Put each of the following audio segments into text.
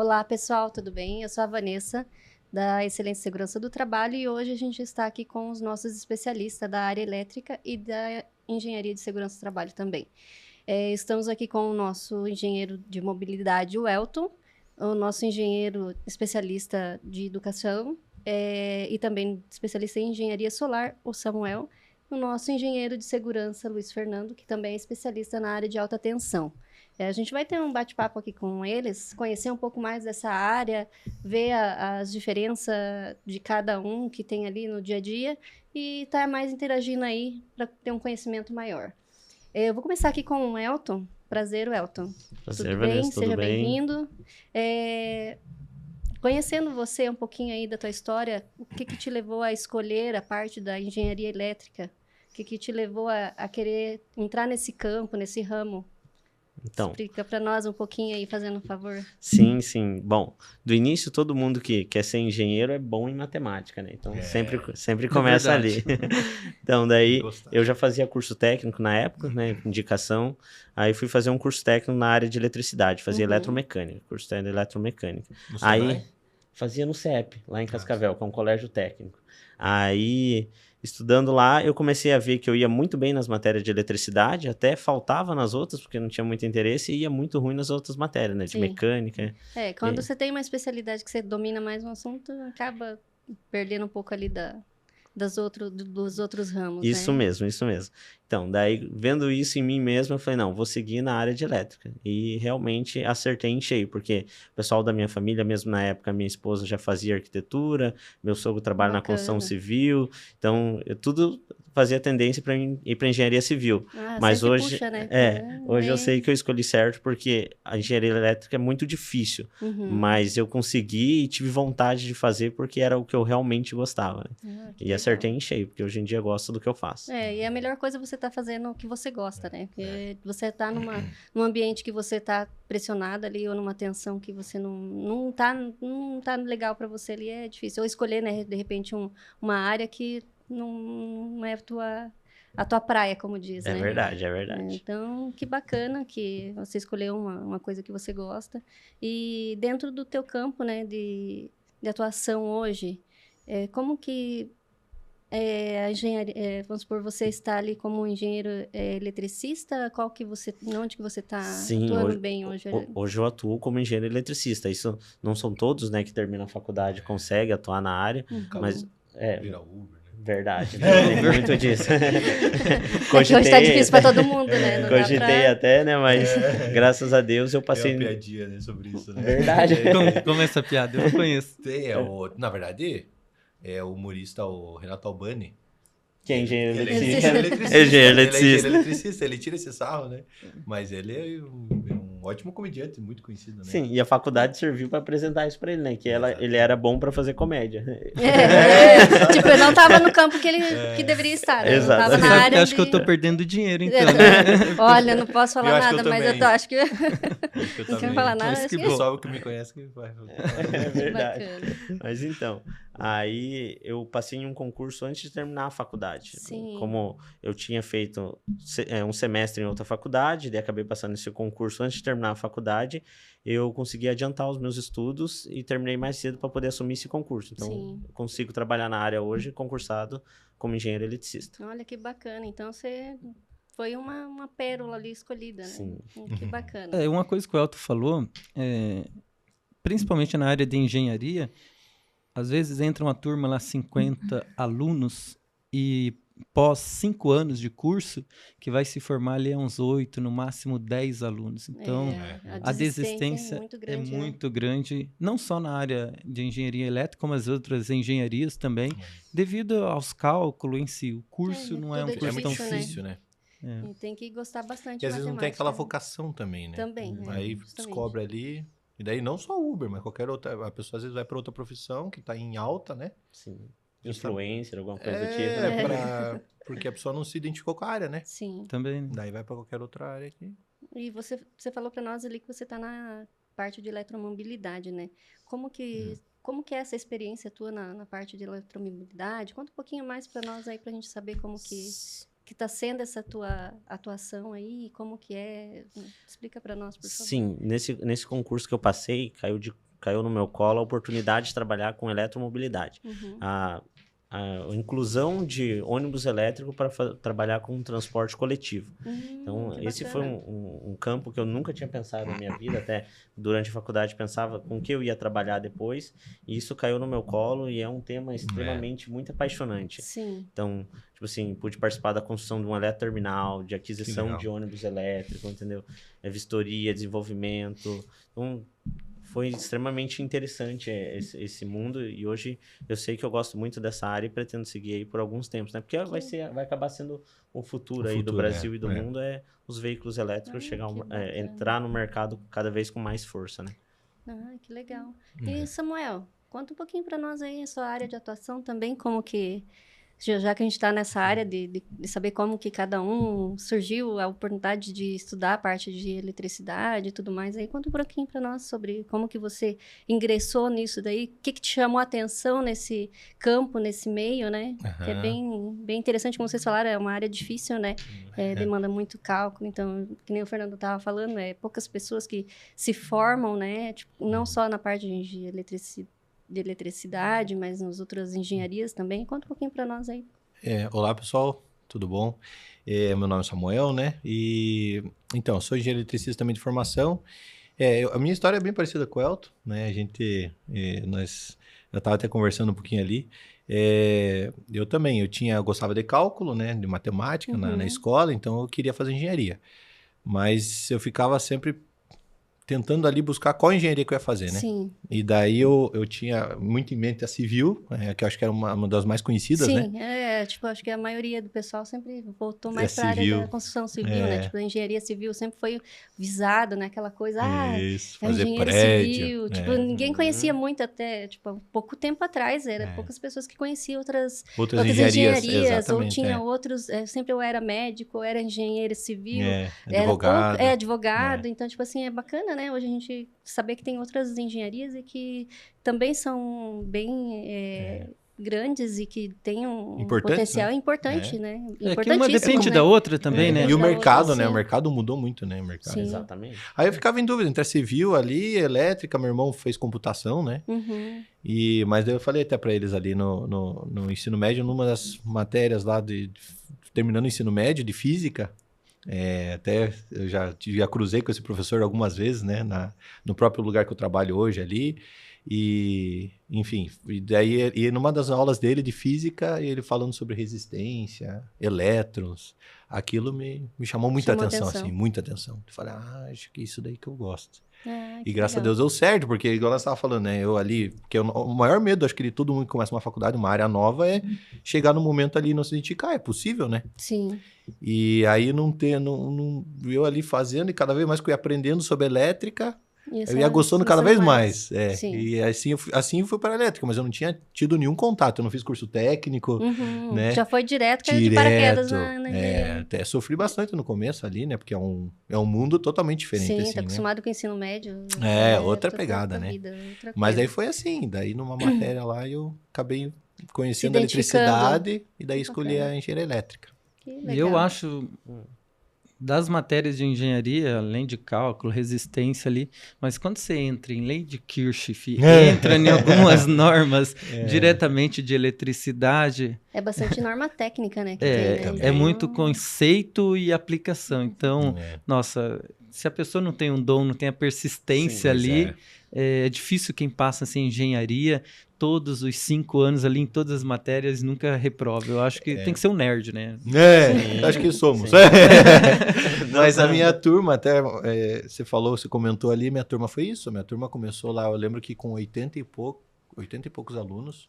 Olá, pessoal, tudo bem? Eu sou a Vanessa, da Excelência e Segurança do Trabalho, e hoje a gente está aqui com os nossos especialistas da área elétrica e da Engenharia de Segurança do Trabalho também. Estamos aqui com o nosso engenheiro de mobilidade, o Elton, o nosso engenheiro especialista de educação e também especialista em engenharia solar, o Samuel, o nosso engenheiro de segurança, Luiz Fernando, que também é especialista na área de alta tensão. A gente vai ter um bate-papo aqui com eles, conhecer um pouco mais dessa área, ver as diferenças de cada um que tem ali no dia a dia e estar mais interagindo aí para ter um conhecimento maior. Eu vou começar aqui com o Elton. Prazer, Elton. Prazer, tudo Vanessa, bem? tudo Seja bem? bem-vindo. Conhecendo você um pouquinho aí da tua história, o que te levou a escolher a parte da engenharia elétrica? O que te levou a querer entrar nesse campo, nesse ramo? Então, explica para nós um pouquinho aí, fazendo um favor. sim. Bom, do início, todo mundo que quer ser engenheiro é bom em matemática, né? Então, sempre começa ali. Então, daí, eu já fazia curso técnico na época, né? Indicação. Aí, fui fazer um curso técnico na área de eletricidade. Fazia eletromecânica, curso técnico de eletromecânica. No Senai? Aí, fazia no CEP, lá em Cascavel, que é um colégio técnico. Aí, estudando lá, eu comecei a ver que eu ia muito bem nas matérias de eletricidade, até faltava nas outras, porque não tinha muito interesse, e ia muito ruim nas outras matérias, né? De mecânica. Quando você tem uma especialidade que você domina mais um assunto, acaba perdendo um pouco ali dos outros ramos, Isso né? mesmo. Então, daí, vendo isso em mim mesmo, eu falei, não, vou seguir na área de elétrica. E realmente acertei em cheio, porque o pessoal da minha família, mesmo na época, minha esposa já fazia arquitetura, meu sogro trabalha na construção civil, então, tudo fazia tendência para mim ir para engenharia civil. Mas hoje, puxa, né? hoje eu sei que eu escolhi certo, porque a engenharia elétrica é muito difícil, mas eu consegui e tive vontade de fazer, porque era o que eu realmente gostava, né? E acertei em cheio, porque hoje em dia eu gosto do que eu faço. E a melhor coisa é você estar fazendo o que você gosta, né? Porque você está num ambiente que você está pressionado ali, ou numa tensão que você não tá legal para você ali, é difícil. Ou escolher, né, de repente, uma área que não é a tua praia, como diz, né? É verdade. Então, que bacana que você escolheu uma coisa que você gosta. E dentro do teu campo, né, de atuação hoje, como que a engenharia, vamos supor, você está ali como engenheiro eletricista, onde que você está atuando bem hoje? Hoje eu atuo como engenheiro eletricista. Isso não são todos, né, que terminam a faculdade conseguem atuar na área, mas Virar Uber, né? Verdade, tem muito disso. Hoje está difícil para todo mundo, né? Não cogitei até, né, mas graças a Deus eu passei... Tem uma piadinha, né, sobre isso, né? Verdade. Como essa piada? Eu não conheço. Na verdade... É o humorista, o Renato Albani. Que é engenheiro eletricista. Ele é engenheiro eletricista, ele tira esse sarro, né? Mas ele é um ótimo comediante, muito conhecido, né? Sim, e a faculdade serviu para apresentar isso para ele, né? Que ele era bom para fazer comédia. Tipo, ele não estava no campo que deveria estar, né? Exato. Não tava na área acho que eu tô perdendo dinheiro, então, né? Olha, não posso falar nada, mas eu acho que... Não quero falar nada. Mas que o pessoal que me conhece que vai... É verdade. Bacana. Mas então, aí eu passei em um concurso antes de terminar a faculdade. Sim. Como eu tinha feito um semestre em outra faculdade, daí acabei passando nesse concurso antes de terminar a faculdade, eu consegui adiantar os meus estudos e terminei mais cedo para poder assumir esse concurso. Então, eu consigo trabalhar na área hoje, concursado como engenheiro eletricista. Olha que bacana. Então, você foi uma pérola ali escolhida, né? Sim. Que bacana. Uma coisa que o Elton falou, principalmente na área de engenharia, às vezes entra uma turma lá, 50 alunos, e pós 5 anos de curso, que vai se formar ali a uns 8, no máximo 10 alunos. Então, a desistência é muito grande, não só na área de engenharia elétrica, como as outras engenharias também, devido aos cálculos em si. O curso não é um curso tão difícil, né? E tem que gostar bastante de matemática. E às vezes não tem aquela vocação também, né? Também, Aí descobre ali... E daí não só Uber, mas qualquer outra... A pessoa às vezes vai para outra profissão que está em alta, né? Sim. Influencer, alguma coisa do tipo. Porque a pessoa não se identificou com a área, né? Sim. Também. Né? Daí vai para qualquer outra área aqui. E você falou para nós ali que você está na parte de eletromobilidade, né? Como que é essa experiência tua na parte de eletromobilidade? Conta um pouquinho mais para nós aí, para a gente saber como que está sendo essa tua atuação aí, como que é. Explica para nós, por favor. Sim, nesse concurso que eu passei, caiu no meu colo a oportunidade de trabalhar com eletromobilidade. A inclusão de ônibus elétrico para trabalhar com transporte coletivo. Então, esse foi um campo que eu nunca tinha pensado na minha vida, até durante a faculdade pensava com que eu ia trabalhar depois, e isso caiu no meu colo e é um tema extremamente muito apaixonante. Sim. Então, tipo assim, pude participar da construção de um eletroterminal, de aquisição de ônibus elétricos, entendeu? Vistoria, desenvolvimento. Então, foi extremamente interessante esse mundo, e hoje eu sei que eu gosto muito dessa área e pretendo seguir aí por alguns tempos, né? Porque vai acabar sendo o futuro aí do Brasil e do mundo, os veículos elétricos entrar no mercado cada vez com mais força, né? Que legal. E Samuel, conta um pouquinho para nós aí a sua área de atuação também, como que... Já que a gente está nessa área de saber como que cada um surgiu a oportunidade de estudar a parte de eletricidade e tudo mais, aí conta um pouquinho para nós sobre como que você ingressou nisso daí, o que te chamou a atenção nesse campo, nesse meio, né? Que é bem interessante, como vocês falaram, é uma área difícil, né? Demanda muito cálculo, então, que nem o Fernando estava falando, poucas pessoas que se formam, né? Tipo, não só na parte de eletricidade, mas nas outras engenharias também. Conta um pouquinho para nós aí. Olá, pessoal. Tudo bom? Meu nome é Samuel, né? Então, sou engenheiro eletricista também de formação. A minha história é bem parecida com o Elton, né? Eu estava até conversando um pouquinho ali. Eu também, eu gostava de cálculo, né? De matemática na escola, então eu queria fazer engenharia. Mas eu ficava sempre tentando ali buscar qual engenharia que eu ia fazer, né? Sim. E daí eu tinha muito em mente a civil, que eu acho que era uma das mais conhecidas, né? Sim, tipo, acho que a maioria do pessoal sempre voltou mais para a área da construção civil, né? Tipo, a engenharia civil sempre foi visado, né? Aquela coisa, fazer engenheiro prédio. civil. Tipo, ninguém conhecia muito até, tipo, há pouco tempo atrás, poucas pessoas que conheciam outras engenharias, ou tinha outros, sempre eu era médico, ou era engenheiro civil, advogado. Advogado, então, tipo assim, é bacana, né? Hoje a gente saber que tem outras engenharias e que também são bem grandes e que têm um potencial importante, né? Que uma depende da outra também, né? E o mercado, né? O mercado mudou muito, né? O mercado. Sim. Exatamente. Aí eu ficava em dúvida entre a civil ali, elétrica, meu irmão fez computação, né? Mas daí eu falei até para eles ali no ensino médio, numa das matérias lá terminando o ensino médio de física, até eu já cruzei com esse professor algumas vezes, né? No próprio lugar que eu trabalho hoje ali. E, enfim, e numa das aulas dele de física, ele falando sobre resistência, elétrons, aquilo me chamou muita atenção, assim, muita atenção. Eu falei, acho que é isso daí que eu gosto. E graças a Deus deu certo, porque igual nós estávamos falando, né? Eu ali, porque o maior medo, acho que de todo mundo que começa uma faculdade, uma área nova, é chegar no momento ali e não se sentir, é possível, né? Sim. E aí eu ali fazendo, e cada vez mais que eu ia aprendendo sobre elétrica, eu ia gostando cada vez mais. E assim eu fui para a elétrica, mas eu não tinha tido nenhum contato, eu não fiz curso técnico, né? Já foi direto, caiu de paraquedas na engenharia. Até sofri bastante no começo ali, né? Porque é um mundo totalmente diferente. Sim, assim, tá acostumado com o ensino médio. Outra pegada, né? Mas daí foi assim, daí numa matéria lá eu acabei conhecendo a eletricidade e daí escolhi a engenharia elétrica. E eu acho... das matérias de engenharia, além de cálculo, resistência ali, mas quando você entra em lei de Kirchhoff, entra em algumas normas diretamente de eletricidade... É bastante norma técnica, né? É muito conceito e aplicação. Então, nossa, se a pessoa não tem um dom, não tem a persistência ali, é difícil quem passa assim, engenharia, todos os 5 anos ali em todas as matérias, nunca reprova. Eu acho que tem que ser um nerd, né? Acho que somos. Mas a minha turma, até você comentou ali, minha turma foi isso. Minha turma começou lá, eu lembro que com 80 e poucos alunos.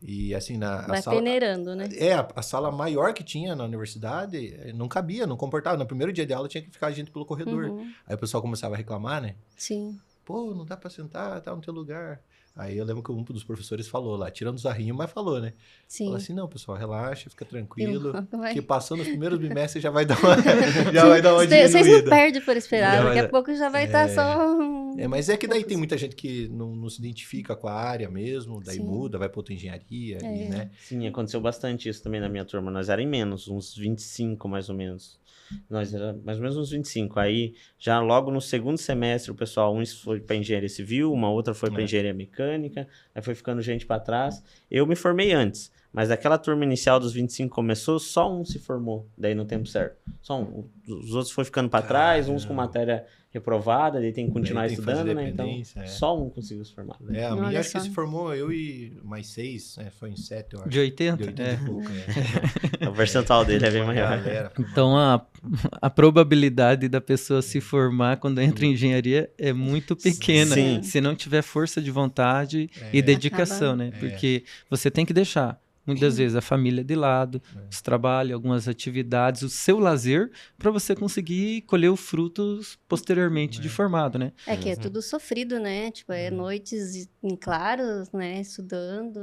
E assim, vai peneirando, né? A sala maior que tinha na universidade não cabia, não comportava. No primeiro dia de aula tinha que ficar gente pelo corredor. Aí o pessoal começava a reclamar, né? Sim. Pô, não dá pra sentar, tá no teu lugar. Aí eu lembro que um dos professores falou lá, tirando o sarrinho, mas falou, né? Sim. Falou assim, não, pessoal, relaxa, fica tranquilo, que passando os primeiros bimestres já vai dar uma diminuída. Vocês não perdem por esperar, daqui a pouco já vai estar só... mas é que daí tem muita gente que não se identifica com a área mesmo, daí muda, vai pra outra engenharia, né? Sim, aconteceu bastante isso também na minha turma, nós éramos em menos, uns 25 mais ou menos. nós era mais ou menos uns 25. Aí, já logo no segundo semestre, o pessoal, um foi para engenharia civil, uma outra foi para engenharia mecânica, aí foi ficando gente para trás. Eu me formei antes, mas aquela turma inicial dos 25 começou, só um se formou, daí no tempo certo. Só um. Os outros foi ficando para trás, uns com matéria reprovada, daí tem que continuar estudando, né? Então, só um conseguiu se formar. A minha acho que se formou eu e mais 6, foi em 7, eu acho. De 80? De 80 e pouco, O percentual dele é bem maior. Então, a probabilidade da pessoa se formar quando entra em engenharia é muito pequena. Sim. Se não tiver força de vontade e dedicação, né? Porque você tem que deixar, muitas vezes, a família de lado, os trabalhos, algumas atividades, o seu lazer, para você conseguir colher os frutos posteriormente de formado, né? É que é tudo sofrido, né? Tipo, noites em claros, né? Estudando,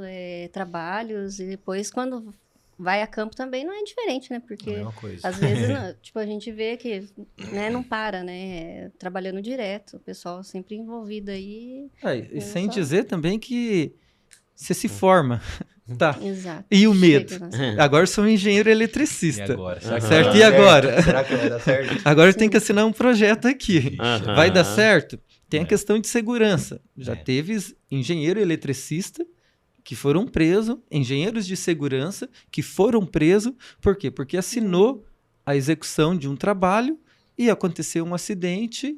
trabalhos, e depois quando vai a campo também não é diferente, né? Porque às vezes, tipo, a gente vê que, né, não para, né? Trabalhando direto, o pessoal sempre envolvido aí. E sem dizer também que você se forma. Tá. Exato. E o medo? Agora eu sou um engenheiro eletricista. E agora? Certo? E agora? Será que vai dar certo? Agora eu tenho que assinar um projeto aqui. Vai dar certo? Tem a É. questão de segurança. Já teve engenheiro eletricista que foram presos, engenheiros de segurança que foram presos. Por quê? Porque assinou a execução de um trabalho e aconteceu um acidente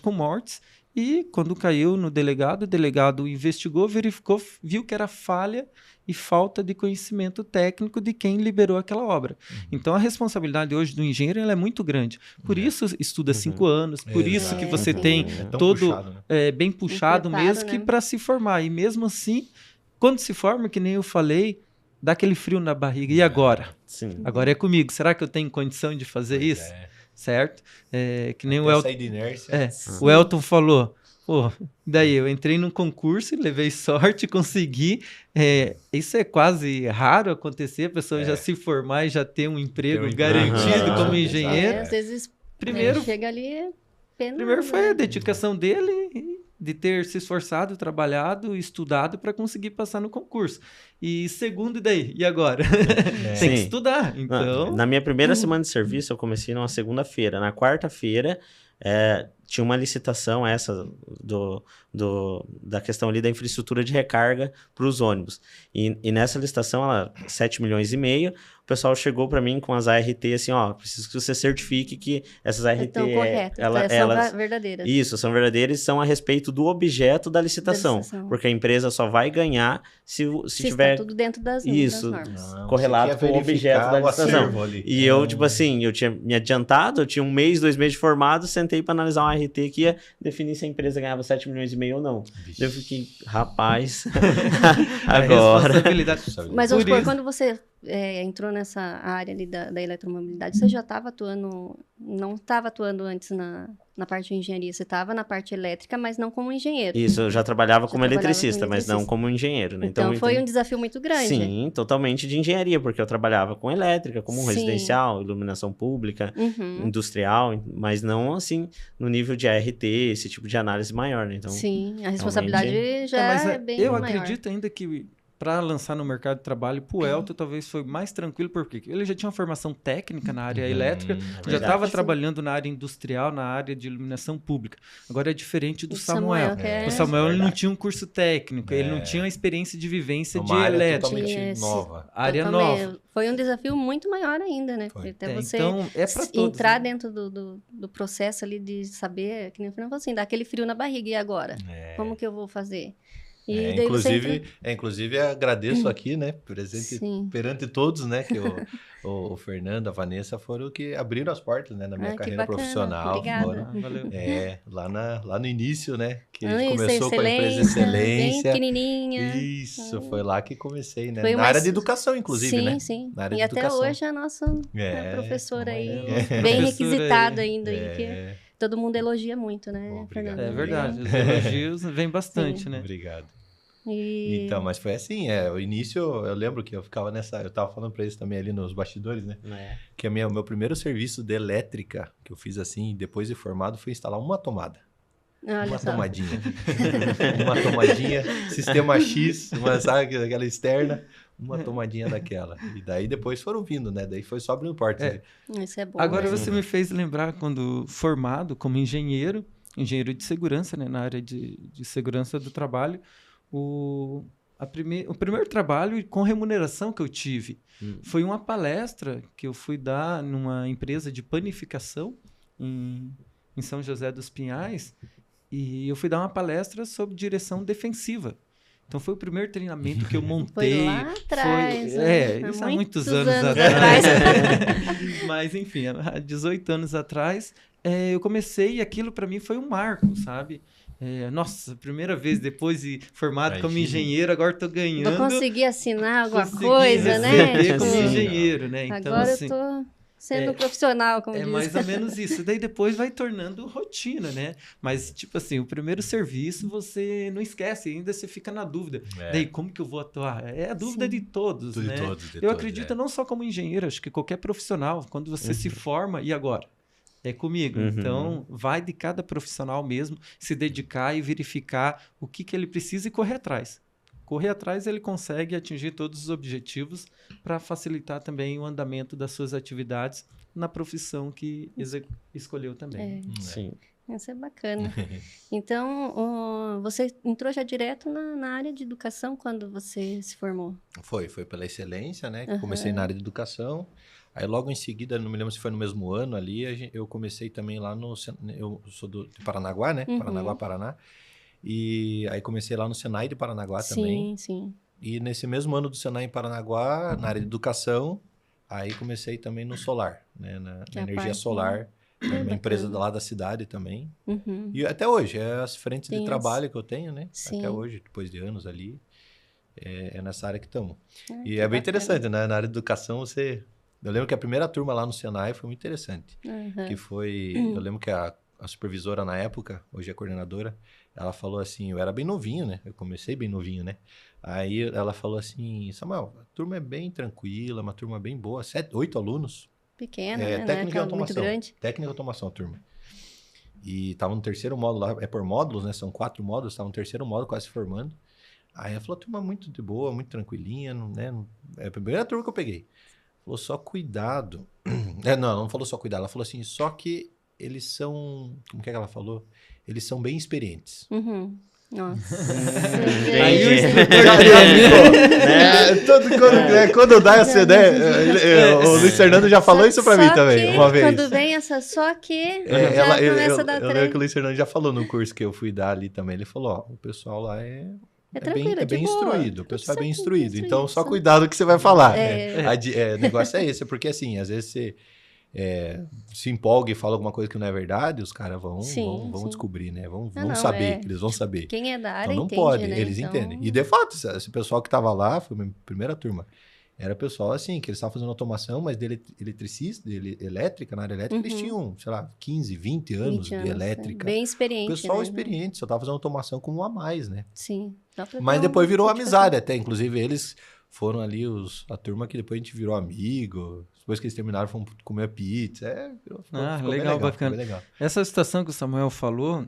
com mortes. E quando caiu no delegado, o delegado investigou, verificou, viu que era falha e falta de conhecimento técnico de quem liberou aquela obra. Então, a responsabilidade hoje do engenheiro ela é muito grande. Por isso, estuda 5 anos, por isso que você tem todo puxado, né? bem puxado Preparo, mesmo, que né? para se formar. E mesmo assim, quando se forma, que nem eu falei, dá aquele frio na barriga. E agora? Sim. Agora é comigo. Será que eu tenho condição de fazer isso? Certo? Que nem o Elton. Sair de inércia. O Elton falou, daí eu entrei num concurso, levei sorte, consegui. Isso é quase raro acontecer, a pessoa já se formar e já ter um emprego garantido como engenheiro. Às vezes, Primeiro, chega ali, pena. primeiro foi a dedicação dele de ter se esforçado, trabalhado, estudado para conseguir passar no concurso. E segundo, e daí? E agora? Tem que estudar. Então... Na minha primeira semana de serviço, eu comecei numa segunda-feira. Na quarta-feira, tinha uma licitação da questão ali da infraestrutura de recarga para os ônibus. E nessa licitação, 7,5 milhões, o pessoal chegou para mim com as ART assim, preciso que você certifique que essas ART Estão corretas, são verdadeiras. Isso, são verdadeiras e são a respeito do objeto da licitação. Porque a empresa só vai ganhar se tiver... Está tudo dentro das normas. Correlato com o objeto da licitação. E eu, tipo assim, eu tinha me adiantado, eu tinha 1 mês, 2 meses de formado, sentei para analisar uma ART que ia definir se a empresa ganhava 7,5 milhões ou não. Eu fiquei, rapaz, agora... Mas vamos supor, quando você entrou nessa área ali da eletromobilidade, você já estava atuando, não estava atuando antes na parte de engenharia, você estava na parte elétrica, mas não como engenheiro. Isso, eu já trabalhava como eletricista, mas não como engenheiro, né? Então foi um desafio muito grande. Sim, totalmente de engenharia, porque eu trabalhava com elétrica, como residencial, iluminação pública, industrial, mas não assim no nível de ART, esse tipo de análise maior, né? Então, sim, a responsabilidade já é bem eu maior. acredito ainda que para lançar no mercado de trabalho, pro Elton talvez foi mais tranquilo, porque ele já tinha uma formação técnica na área elétrica, já estava trabalhando na área industrial, na área de iluminação pública. Agora é diferente do Samuel. O Samuel ele não tinha um curso técnico, ele não tinha uma experiência de vivência de elétrica. Totalmente nova. Área nova. Foi um desafio muito maior ainda, né? Porque até você então, para todos, entrar dentro do processo ali de saber, que nem o Fernando falou assim, dá aquele frio na barriga, e agora? Como que eu vou fazer? E daí inclusive agradeço aqui, né, presente perante todos, né, que o Fernando, a Vanessa foram que abriram as portas, né, na minha carreira profissional. Obrigada. Valeu. Lá no início, né, que a gente começou com a empresa Excelência. Bem pequenininha. Isso, foi lá que comecei, né, na área de educação, inclusive, né? Sim, na área e de até educação. hoje a nossa professora aí, bem requisitada ainda aí, que todo mundo elogia muito, né, Fernando? É verdade, os elogios vêm bastante, né? Obrigado. Então, mas foi assim, o início, eu lembro que eu ficava eu tava falando pra eles também ali nos bastidores, né? Que o meu primeiro serviço de elétrica, que eu fiz assim, depois de formado, foi instalar uma tomada. Uma tomadinha. Uma tomadinha, sistema X, sabe, aquela externa, uma tomadinha daquela. E daí depois foram vindo, né? Daí foi só abrindo portas. Isso é bom. Agora né? você me fez lembrar quando formado como engenheiro de segurança, né, na área de segurança do trabalho, o primeiro trabalho com remuneração que eu tive foi uma palestra que eu fui dar numa empresa de panificação em São José dos Pinhais, e eu fui dar uma palestra sobre direção defensiva. Então foi o primeiro treinamento que eu montei. Foi lá atrás. Isso há muitos anos atrás. Mas enfim, há 18 anos atrás, eu comecei e aquilo para mim foi um marco, sabe? Nossa, primeira vez depois de formado como engenheiro, agora estou ganhando. Vou conseguir assinar alguma coisa, né? Como engenheiro, né? Então, agora assim, eu tô sendo profissional, como diz. mais ou menos isso. Daí depois vai tornando rotina, né? Mas, tipo assim, o primeiro serviço você não esquece, ainda você fica na dúvida. Daí, como que eu vou atuar? É a dúvida de todos, né? Eu acredito não só como engenheiro, acho que qualquer profissional, quando você se forma, e agora? É comigo. Então, vai de cada profissional mesmo se dedicar e verificar o que ele precisa e correr atrás. Correr atrás, ele consegue atingir todos os objetivos para facilitar também o andamento das suas atividades na profissão que escolheu também. Sim. Isso é bacana. Então, você entrou já direto na área de educação quando você se formou? Foi pela excelência, né? Comecei na área de educação. Aí logo em seguida, não me lembro se foi no mesmo ano ali, eu comecei também lá no... Eu sou de Paranaguá, né? Paranaguá, Paraná. E aí comecei lá no Senai de Paranaguá também. Sim. E nesse mesmo ano do Senai em Paranaguá, na área de educação, aí comecei também no solar, né? Na energia solar, uma empresa lá da cidade também. E até hoje, é as frentes de trabalho que eu tenho, né? Sim. Até hoje, depois de anos ali, é nessa área que estamos. E é bem interessante, né? Na área de educação, eu lembro que a primeira turma lá no Senai foi muito interessante. Que foi... Eu lembro que a supervisora na época, hoje é coordenadora, ela falou assim, eu era bem novinho, né? Eu comecei bem novinho, né? Aí ela falou assim, Samuel, a turma é bem tranquila, uma turma bem boa, 8 alunos. Pequena, né? Técnica e automação. Muito grande. Técnica e automação, a turma. E tava no terceiro módulo lá, é por módulos, né? São 4 módulos, tava no terceiro módulo quase se formando. Aí ela falou, a turma muito de boa, muito tranquilinha, né? É a primeira turma que eu peguei. Falou, só cuidado. Não falou só cuidado, ela falou assim, só que eles são... Como que ela falou? Eles são bem experientes. Nossa. Aí o quando dá essa ideia, o Luiz Fernando já falou isso pra mim também, uma vez. Quando vem essa só que, já começa a dar eu lembro que o Luiz Fernando já falou no curso que eu fui dar ali também. Ele falou, o pessoal lá é bem instruído. O pessoal é bem instruído. Então, só cuidado com o que você vai falar. O negócio é esse, porque assim, às vezes você se empolga e fala alguma coisa que não é verdade, os caras vão descobrir, né? Vão saber, eles vão saber. Quem é da área então, não entende, pode, né? eles entendem. E de fato, esse pessoal que tava lá, foi a minha primeira turma, era pessoal assim, que eles estavam fazendo automação, mas de eletricista, elétrica, na área elétrica, eles tinham, sei lá, 15, 20 anos de elétrica. Bem experiente, pessoal experiente, só tava fazendo automação como um a mais, né? Sim. Mas depois virou amizade até, inclusive eles foram ali a turma que depois a gente virou amigo. Depois que eles terminaram, fomos comer pizza. Ficou legal, bacana. Bem legal. Essa situação que o Samuel falou,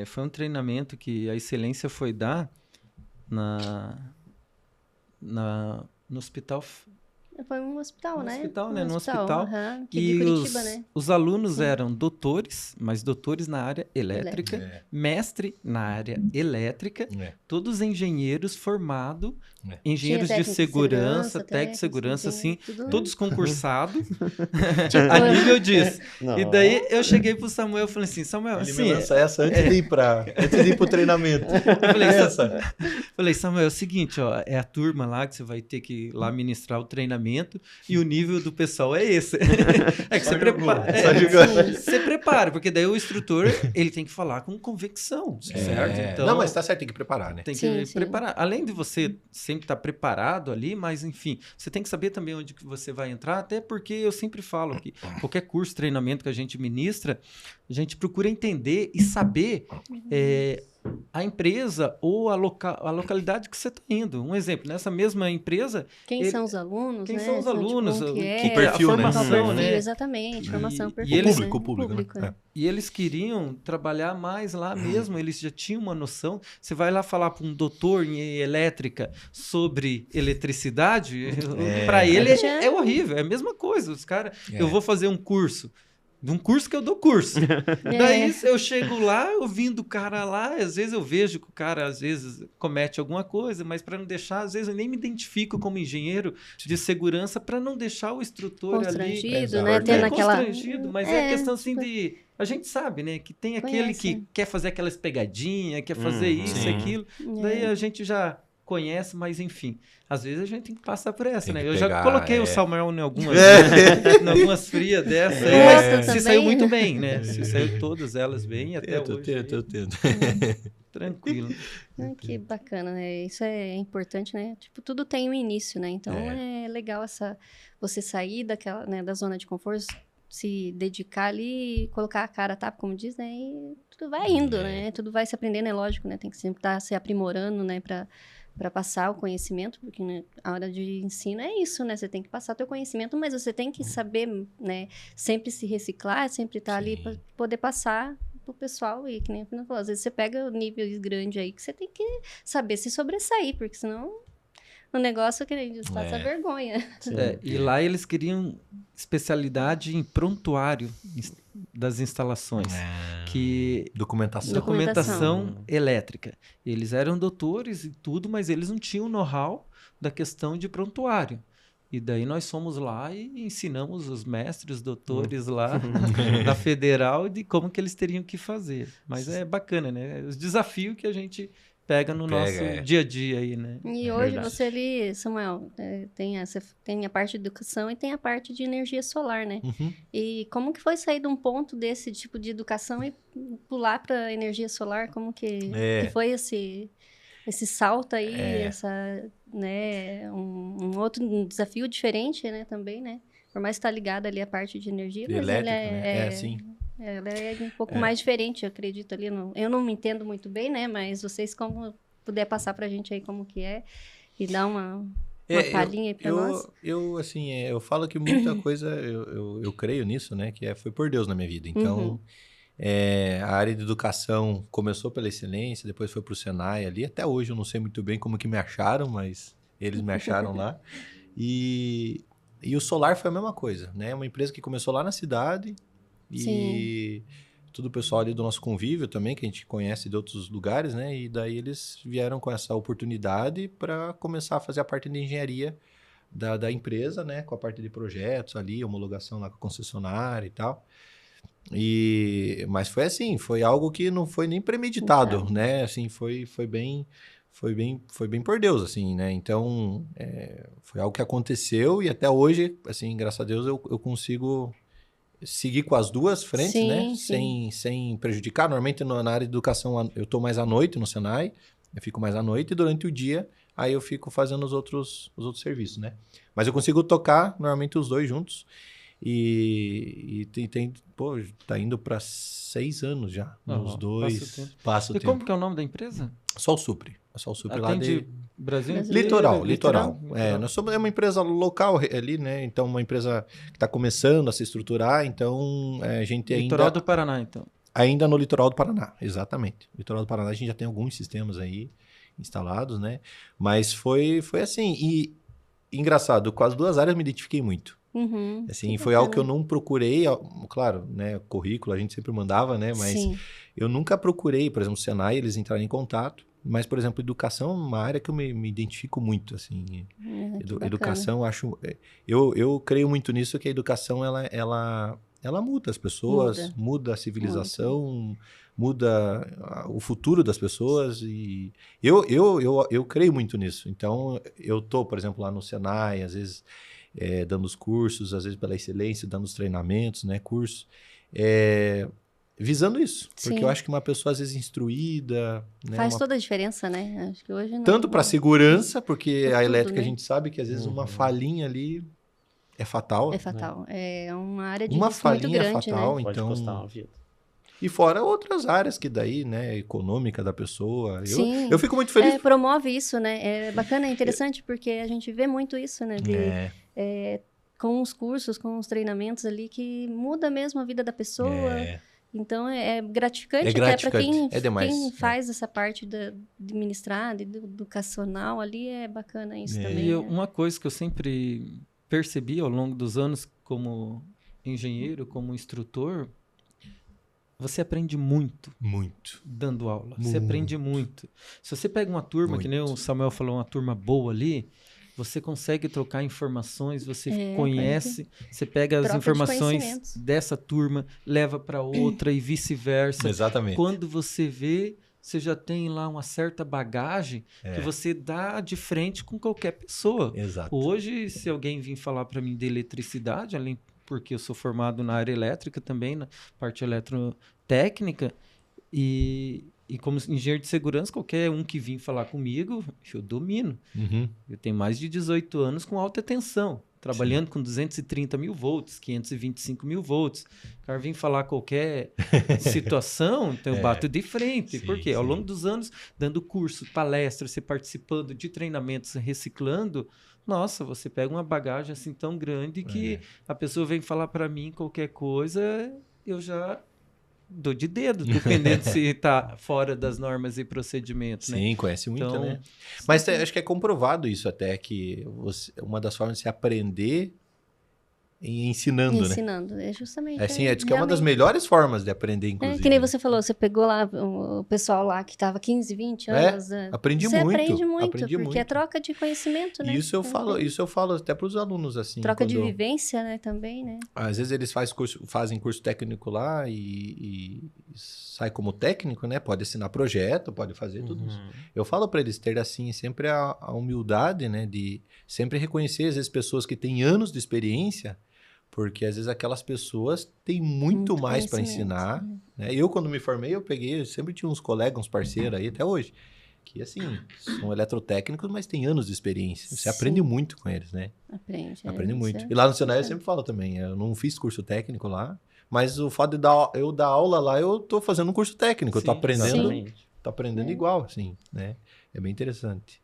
foi um treinamento que a excelência foi dar no hospital. Foi um hospital, né? No hospital. Que de Curitiba, né? Os alunos eram doutores, mas doutores na área elétrica, mestre na área elétrica, todos engenheiros formados, engenheiros de segurança, técnico de segurança, assim, todos concursados, a nível disso. E daí eu cheguei pro Samuel e falei assim, Samuel, Ele me lança essa antes de ir pro treinamento. Falei, Samuel, é o seguinte, ó, é a turma lá que você vai ter que ir lá ministrar o treinamento e o nível do pessoal é esse. É que você prepara. Você prepara, porque daí o instrutor ele tem que falar com convicção, certo? Então, não, mas tá certo, tem que preparar, né? Tem que preparar. Além de você sempre estar preparado ali, mas enfim, você tem que saber também onde que você vai entrar, até porque eu sempre falo que qualquer curso, treinamento que a gente ministra, a gente procura entender e saber a empresa ou a localidade que você está indo. Um exemplo, nessa mesma empresa... Quem são os alunos, Quem né? são os alunos? Tipo, o perfil, a formação, né? né? Exatamente, formação, E perfil. eles- O público, né? E eles queriam trabalhar mais lá mesmo, eles já tinham uma noção. Você vai lá falar para um doutor em elétrica sobre eletricidade, para ele é horrível, é a mesma coisa. Os caras, eu vou fazer um curso. De um curso que eu dou curso. Daí eu chego lá, ouvindo o cara lá, às vezes eu vejo que o cara às vezes comete alguma coisa, mas para não deixar, às vezes eu nem me identifico como engenheiro de segurança para não deixar o instrutor constrangido, ali... né? Tendo aquela... Constrangido, mas é questão assim de... A gente sabe, né? Que tem aquele que quer fazer aquelas pegadinhas, quer fazer isso, aquilo. Daí a gente já conhece, mas enfim. Às vezes a gente tem que passar por essa, né? Eu já coloquei o Samuel em algumas frias dessas, mas se saiu muito bem, né? Se saiu todas elas bem, até hoje. Eu tento. Tranquilo. Que bacana, né? Isso é importante, né? Tipo, tudo tem um início, né? Então é legal você sair daquela, né, da zona de conforto, se dedicar ali, colocar a cara a tapa, como diz, né? E tudo vai indo, né? Tudo vai se aprendendo, é lógico, né? Tem que sempre estar se aprimorando, né? Para passar o conhecimento, porque né, a hora de ensino é isso, né? Você tem que passar o teu conhecimento, mas você tem que saber, né? Sempre se reciclar, sempre estar ali para poder passar pro pessoal. E que nem eu falou, às vezes você pega níveis grandes aí que você tem que saber se sobressair, porque senão o negócio que nem diz, passa vergonha. E lá eles queriam especialidade em prontuário das instalações. Documentação elétrica. Eles eram doutores e tudo, mas eles não tinham know-how da questão de prontuário. E daí nós fomos lá e ensinamos os mestres, os doutores lá na Federal de como que eles teriam que fazer. Mas é bacana, né? Os desafios que a gente pega no nosso dia a dia aí, né? E hoje você ali, Samuel, tem a parte de educação e tem a parte de energia solar, né? E como que foi sair de um ponto desse tipo de educação e pular para energia solar? Como que foi esse salto aí, né, um outro desafio diferente, né, também, né? Por mais que tá ligado ali a parte de energia, mas elétrica, ele sim. Ela é um pouco mais diferente, eu acredito ali. Eu não me entendo muito bem, né? Mas vocês, como puder passar pra gente aí como que é e dar uma palhinha aí pra nós. Eu falo que muita coisa, eu creio nisso, né? Que foi por Deus na minha vida. Então, a área de educação começou pela excelência, depois foi pro Senai ali. Até hoje eu não sei muito bem como que me acharam, mas eles me acharam lá. E o solar foi a mesma coisa, né? Uma empresa que começou lá na cidade... E todo o pessoal ali do nosso convívio também, que a gente conhece de outros lugares, né? E daí eles vieram com essa oportunidade para começar a fazer a parte de engenharia da empresa, né? Com a parte de projetos ali, homologação lá com a concessionária e tal. Mas foi assim, foi algo que não foi nem premeditado, né? Assim, foi bem por Deus, assim, né? Então, foi algo que aconteceu e até hoje, assim, graças a Deus, eu consigo... seguir com as duas frentes, né? Sem prejudicar. Normalmente na área de educação eu estou mais à noite no Senai, eu fico mais à noite e durante o dia aí eu fico fazendo os outros serviços, né? Mas eu consigo tocar normalmente os dois juntos e tá indo para 6 anos já, os dois. Passa o tempo. Como que é o nome da empresa? Sol Supre. Sol Supre lá de... Brasil inteiro? Litoral. Nós somos uma empresa local ali, né? Então, uma empresa que está começando a se estruturar. Então, a gente Litoral do Paraná, então. Ainda no litoral do Paraná, exatamente. No litoral do Paraná a gente já tem alguns sistemas aí instalados, né? Mas foi assim. E, engraçado, com as duas áreas eu me identifiquei muito. Assim, foi algo que eu não procurei. Claro, né? Currículo a gente sempre mandava, né? Mas eu nunca procurei, por exemplo, o Senai, eles entraram em contato. Mas, por exemplo, educação é uma área que eu me identifico muito, assim. Educação, acho... Eu creio muito nisso, que a educação, ela muda as pessoas, muda a civilização, muda o futuro das pessoas. E eu creio muito nisso. Então, eu tô, por exemplo, lá no Senai, às vezes, dando os cursos, às vezes pela excelência, dando os treinamentos, né, cursos. Visando isso, porque eu acho que uma pessoa às vezes instruída... Né, faz toda a diferença, né? Acho que hoje não... Tanto para segurança, porque a elétrica, né? A gente sabe que às vezes uma falhinha ali é fatal. É fatal. É uma área de uma risco muito falhinha grande, fatal, né? Pode então... custar uma vida. E fora outras áreas que daí, né, econômica da pessoa. Sim. Eu fico muito feliz. Promove isso, né? É bacana, é interessante, porque a gente vê muito isso, né? Com os cursos, com os treinamentos ali, que muda mesmo a vida da pessoa. Então, é gratificante, até para quem faz essa parte de ministrar, de educacional ali, é bacana isso também. E uma coisa que eu sempre percebi ao longo dos anos como engenheiro, como instrutor, você aprende muito. Muito. Dando aula. Você aprende muito. Se você pega uma turma, que nem o Samuel falou, uma turma boa ali, você consegue trocar informações, você conhece, você pega as informações dessa turma, leva para outra e vice-versa. Exatamente. Quando você vê, você já tem lá uma certa bagagem que você dá de frente com qualquer pessoa. Exato. Hoje, se alguém vir falar para mim de eletricidade, além porque eu sou formado na área elétrica também, na parte eletrotécnica, e como engenheiro de segurança, qualquer um que vir falar comigo, eu domino. Eu tenho mais de 18 anos com alta tensão, trabalhando com 230 mil volts, 525 mil volts. O cara vir falar qualquer situação, então eu bato de frente. Por quê? Ao longo dos anos, dando curso, palestras, você participando de treinamentos, reciclando, nossa, você pega uma bagagem assim tão grande que a pessoa vem falar para mim qualquer coisa, eu já dou de dedo, dependendo se está fora das normas e procedimentos. Sim, conhece muito, né? Mas acho que é comprovado isso até, que uma das formas de se aprender ensinando, é justamente. Assim, diz que é uma das melhores formas de aprender, inclusive. Que nem você falou, você pegou lá o pessoal lá que estava 15, 20 anos. Aprendi você muito. Aprende muito, aprendi porque muito. É troca de conhecimento, né? Isso eu falo até para os alunos, assim. Troca de vivência, né, também, né? Às vezes eles fazem curso técnico lá e sai como técnico, né? Pode assinar projeto, pode fazer tudo isso. Eu falo para eles ter, assim, sempre a humildade, né? De sempre reconhecer, às vezes, pessoas que têm anos de experiência, porque às vezes aquelas pessoas têm muito mais para ensinar. Né? Eu, quando me formei, eu sempre tinha uns colegas, uns parceiros aí, até hoje, que assim, são eletrotécnicos, mas têm anos de experiência. Você aprende muito com eles, né? Aprende muito. E lá no Senai eu sempre falo também, eu não fiz curso técnico lá, mas o fato de eu dar aula lá, eu tô fazendo um curso técnico, eu tô aprendendo igual, assim, né? É bem interessante.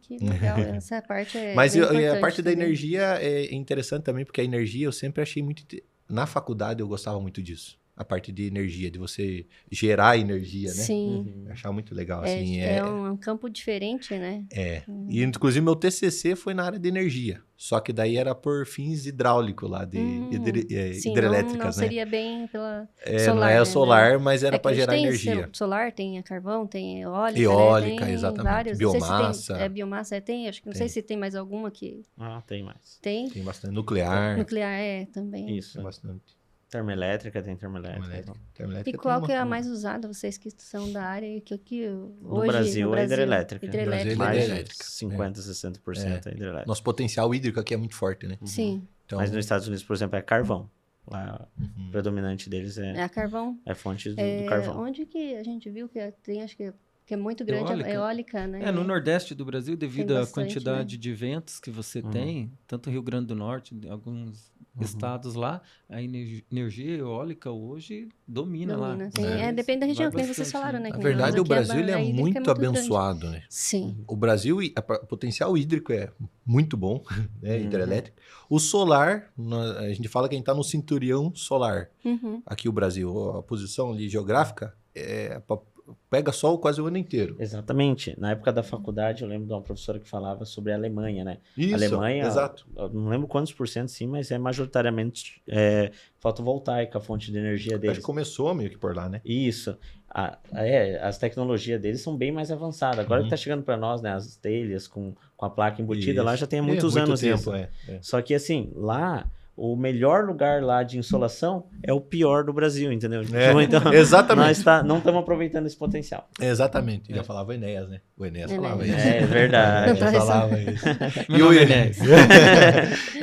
Que legal, essa parte Mas a parte da também. energia é interessante também, porque a energia eu sempre achei muito... Na faculdade eu gostava muito disso. A parte de energia, de você gerar energia, né? Sim. Eu achava muito legal, assim. É um campo diferente, né? E inclusive meu TCC foi na área de energia. Só que daí era por fins hidráulicos lá, de hidrelétricas, não seria bem pela solar. Não é solar, mas era para gerar energia. Solar, tem carvão, tem eólica, eólica, tem exatamente. Vários. Biomassa. Biomassa, acho que não sei se tem mais alguma que... tem mais. Tem bastante. Nuclear. Nuclear, também. Isso. Tem bastante. Termoelétrica, tem termoelétrica. E qual que é a mais usada, vocês que são da área? No Brasil é hidrelétrica. Mais de hidrelétrica. 50%, 60% é hidrelétrica. Nosso potencial hídrico aqui é muito forte, né? Sim. Então... Mas nos Estados Unidos, por exemplo, é carvão. Lá, o predominante deles é carvão. É fonte do carvão. Onde que a gente viu que tem, acho que é muito grande, eólica, né? No Nordeste do Brasil, devido à quantidade né? de ventos que você tem, tanto Rio Grande do Norte, alguns estados lá, a energia eólica hoje domina lá. Depende da região, como vocês falaram, né? Na verdade, o Brasil é muito abençoado, né? Sim. O Brasil, o potencial hídrico é muito bom, né? Hidrelétrico. O solar, a gente fala que a gente está no cinturão solar. Aqui o Brasil, a posição ali geográfica pega sol quase o ano inteiro. Exatamente. Na época da faculdade, eu lembro de uma professora que falava sobre a Alemanha, né? Isso, a Alemanha, exato. Eu não lembro quantos por cento, sim, mas é majoritariamente fotovoltaica, a fonte de energia deles. Acho que começou meio que por lá, né? Isso. As tecnologias deles são bem mais avançadas. Agora que tá chegando para nós, né? As telhas com a placa embutida, lá já tem há muitos anos tempo, isso. Só que assim, lá... O melhor lugar lá de insolação é o pior do Brasil, entendeu? Então, exatamente. Nós não estamos aproveitando esse potencial. Exatamente. Já falava o Enéas, né? O Enéas falava isso. É verdade. Já falava isso. E o Enéas.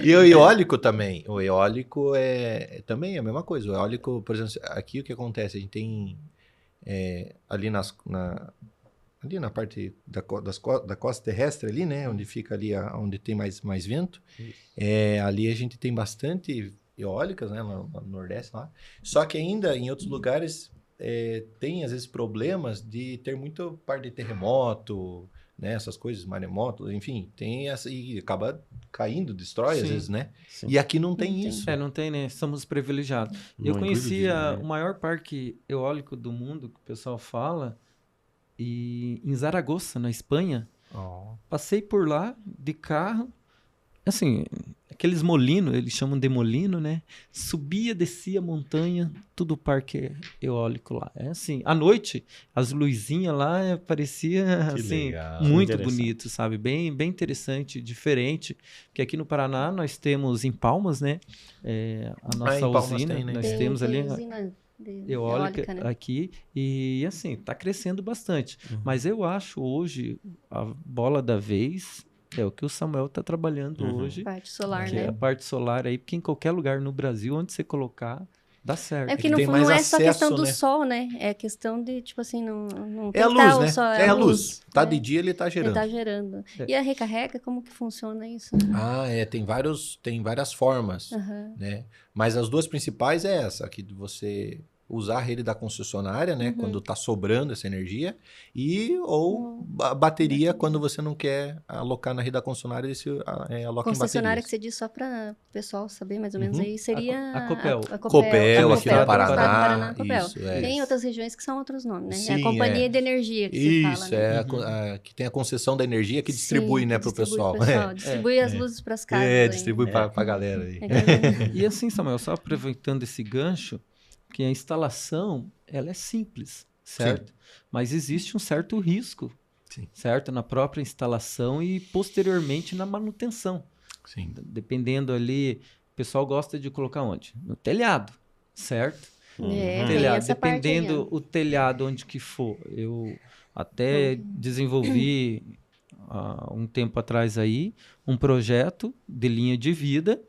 E o eólico também. O eólico também é a mesma coisa. O eólico, por exemplo, aqui o que acontece? A gente tem ali ali na parte da costa terrestre ali, né? Onde fica ali, onde tem mais vento. Ali a gente tem bastante eólicas, né, no Nordeste lá. Só que ainda em outros lugares tem, às vezes, problemas de ter muito parte de terremoto, né, essas coisas, maremoto, enfim, tem essa, e acaba caindo, destrói, às vezes, né? Sim. E aqui não tem Não tem. isso. Não tem, né? Somos privilegiados. Eu Não, conhecia inclusive, o maior parque eólico do mundo, que o pessoal fala, e em Zaragoza, na Espanha. Ó. Passei por lá de carro, assim, aqueles molinos, eles chamam de molino, né? Subia, descia a montanha, tudo parque eólico lá. É assim, à noite, as luzinhas lá parecia, Que assim, legal. muito Interessante. bonito, sabe? Bem, bem interessante, diferente. Porque aqui no Paraná nós temos em Palmas, né? A nossa em Palmas usina, tem, né? nós temos ali usina eólica né? aqui e assim, tá crescendo bastante. Uhum. Mas eu acho hoje a bola da vez é o que o Samuel tá trabalhando Uhum. hoje, Parte solar, que é né? a parte solar aí, porque em qualquer lugar no Brasil onde você colocar, dá certo. É porque que no tem fundo mais não é só acesso, questão do né? sol, né? É questão de, tipo assim, não É a tem que tá luz, o né? sol, É a luz. Tá né? de dia, ele tá Ele gerando. tá gerando. É. E a recarrega, como que funciona isso? Tem várias formas, Aham. né? Mas as duas principais é essa, que você usar a rede da concessionária, né? Uhum. Quando tá sobrando essa energia, ou a bateria quando você não quer alocar na rede da concessionária, você aloca em Concessionária que baterias. você diz só para o pessoal saber mais ou menos Uhum. aí, seria A Copel. a Copel, a aqui no Copel, do estado do Paraná, Copel. isso, Tem outras regiões que são outros nomes, né? É a Sim, companhia de energia que se fala, Isso, né? que tem a concessão da energia que distribui, Sim, né, que pro distribui pessoal. o pessoal. Distribui as luzes para as casas. aí, Distribui né? pra galera aí. E assim, Samuel, só aproveitando esse gancho, que a instalação, ela é simples, certo? Mas existe um certo risco, Sim. certo? Na própria instalação e posteriormente na manutenção. Sim. Dependendo ali, o pessoal gosta de colocar onde? No telhado, certo? É, Uhum. tem Telhado, essa parte aí, dependendo ó. o telhado onde que for. Eu até desenvolvi há um tempo atrás aí um projeto de linha de vida,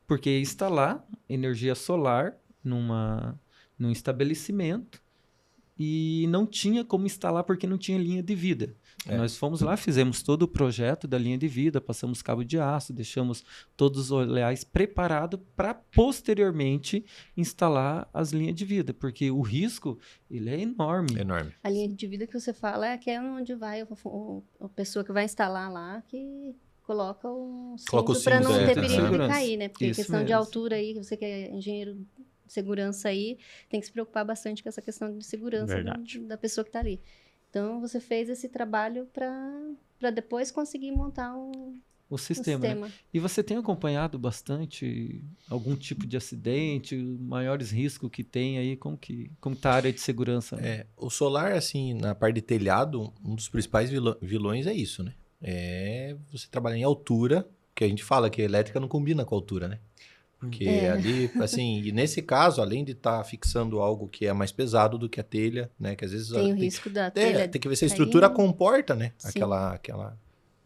porque instalar energia solar num estabelecimento e não tinha como instalar porque não tinha linha de vida. Nós fomos lá, fizemos todo o projeto da linha de vida, passamos cabo de aço, deixamos todos os oleais preparados para posteriormente instalar as linhas de vida, porque o ele é enorme. Enorme. A linha de vida que você fala é aquela onde vai a pessoa que vai instalar lá, que coloca o Coloca o cinto para cinto, não ter aham. perigo de Segurança. cair, né? Porque Isso questão de mesmo. altura aí, você que é engenheiro de segurança aí, tem que se preocupar bastante com essa questão de segurança Verdade. da pessoa que está ali. Então, você fez esse trabalho para depois conseguir montar O um sistema, né? sistema. E você tem acompanhado bastante algum tipo de acidente, maiores riscos que tem aí? Como tá a área de segurança? Né? O solar, assim, na parte de telhado, um dos principais vilões é isso, né? É você trabalhar em altura, que a gente fala que a elétrica não combina com a altura, né? Porque ali, assim, e nesse caso, além de estar fixando algo que é mais pesado do que a telha, né? Que às vezes Tem o risco da telha. tem que ver se a cair. estrutura comporta, né? Sim.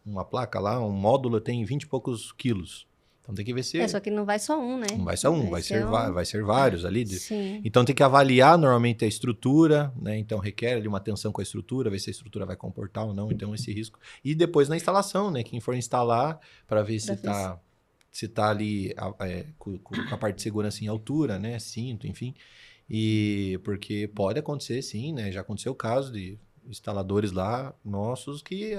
Uma placa lá, um módulo tem 20 e poucos quilos. Então tem que ver se... Só que não vai só um, né? Não vai ser um, vai ser vários ali. Sim. Então tem que avaliar normalmente a estrutura, né? Então requer ali uma atenção com a estrutura, ver se a estrutura vai comportar ou não, então esse risco. E depois na instalação, né? Quem for instalar, para ver se tá ali com a parte de segurança em altura, né? Cinto, enfim. E porque pode acontecer, sim, né? Já aconteceu o caso de instaladores lá nossos que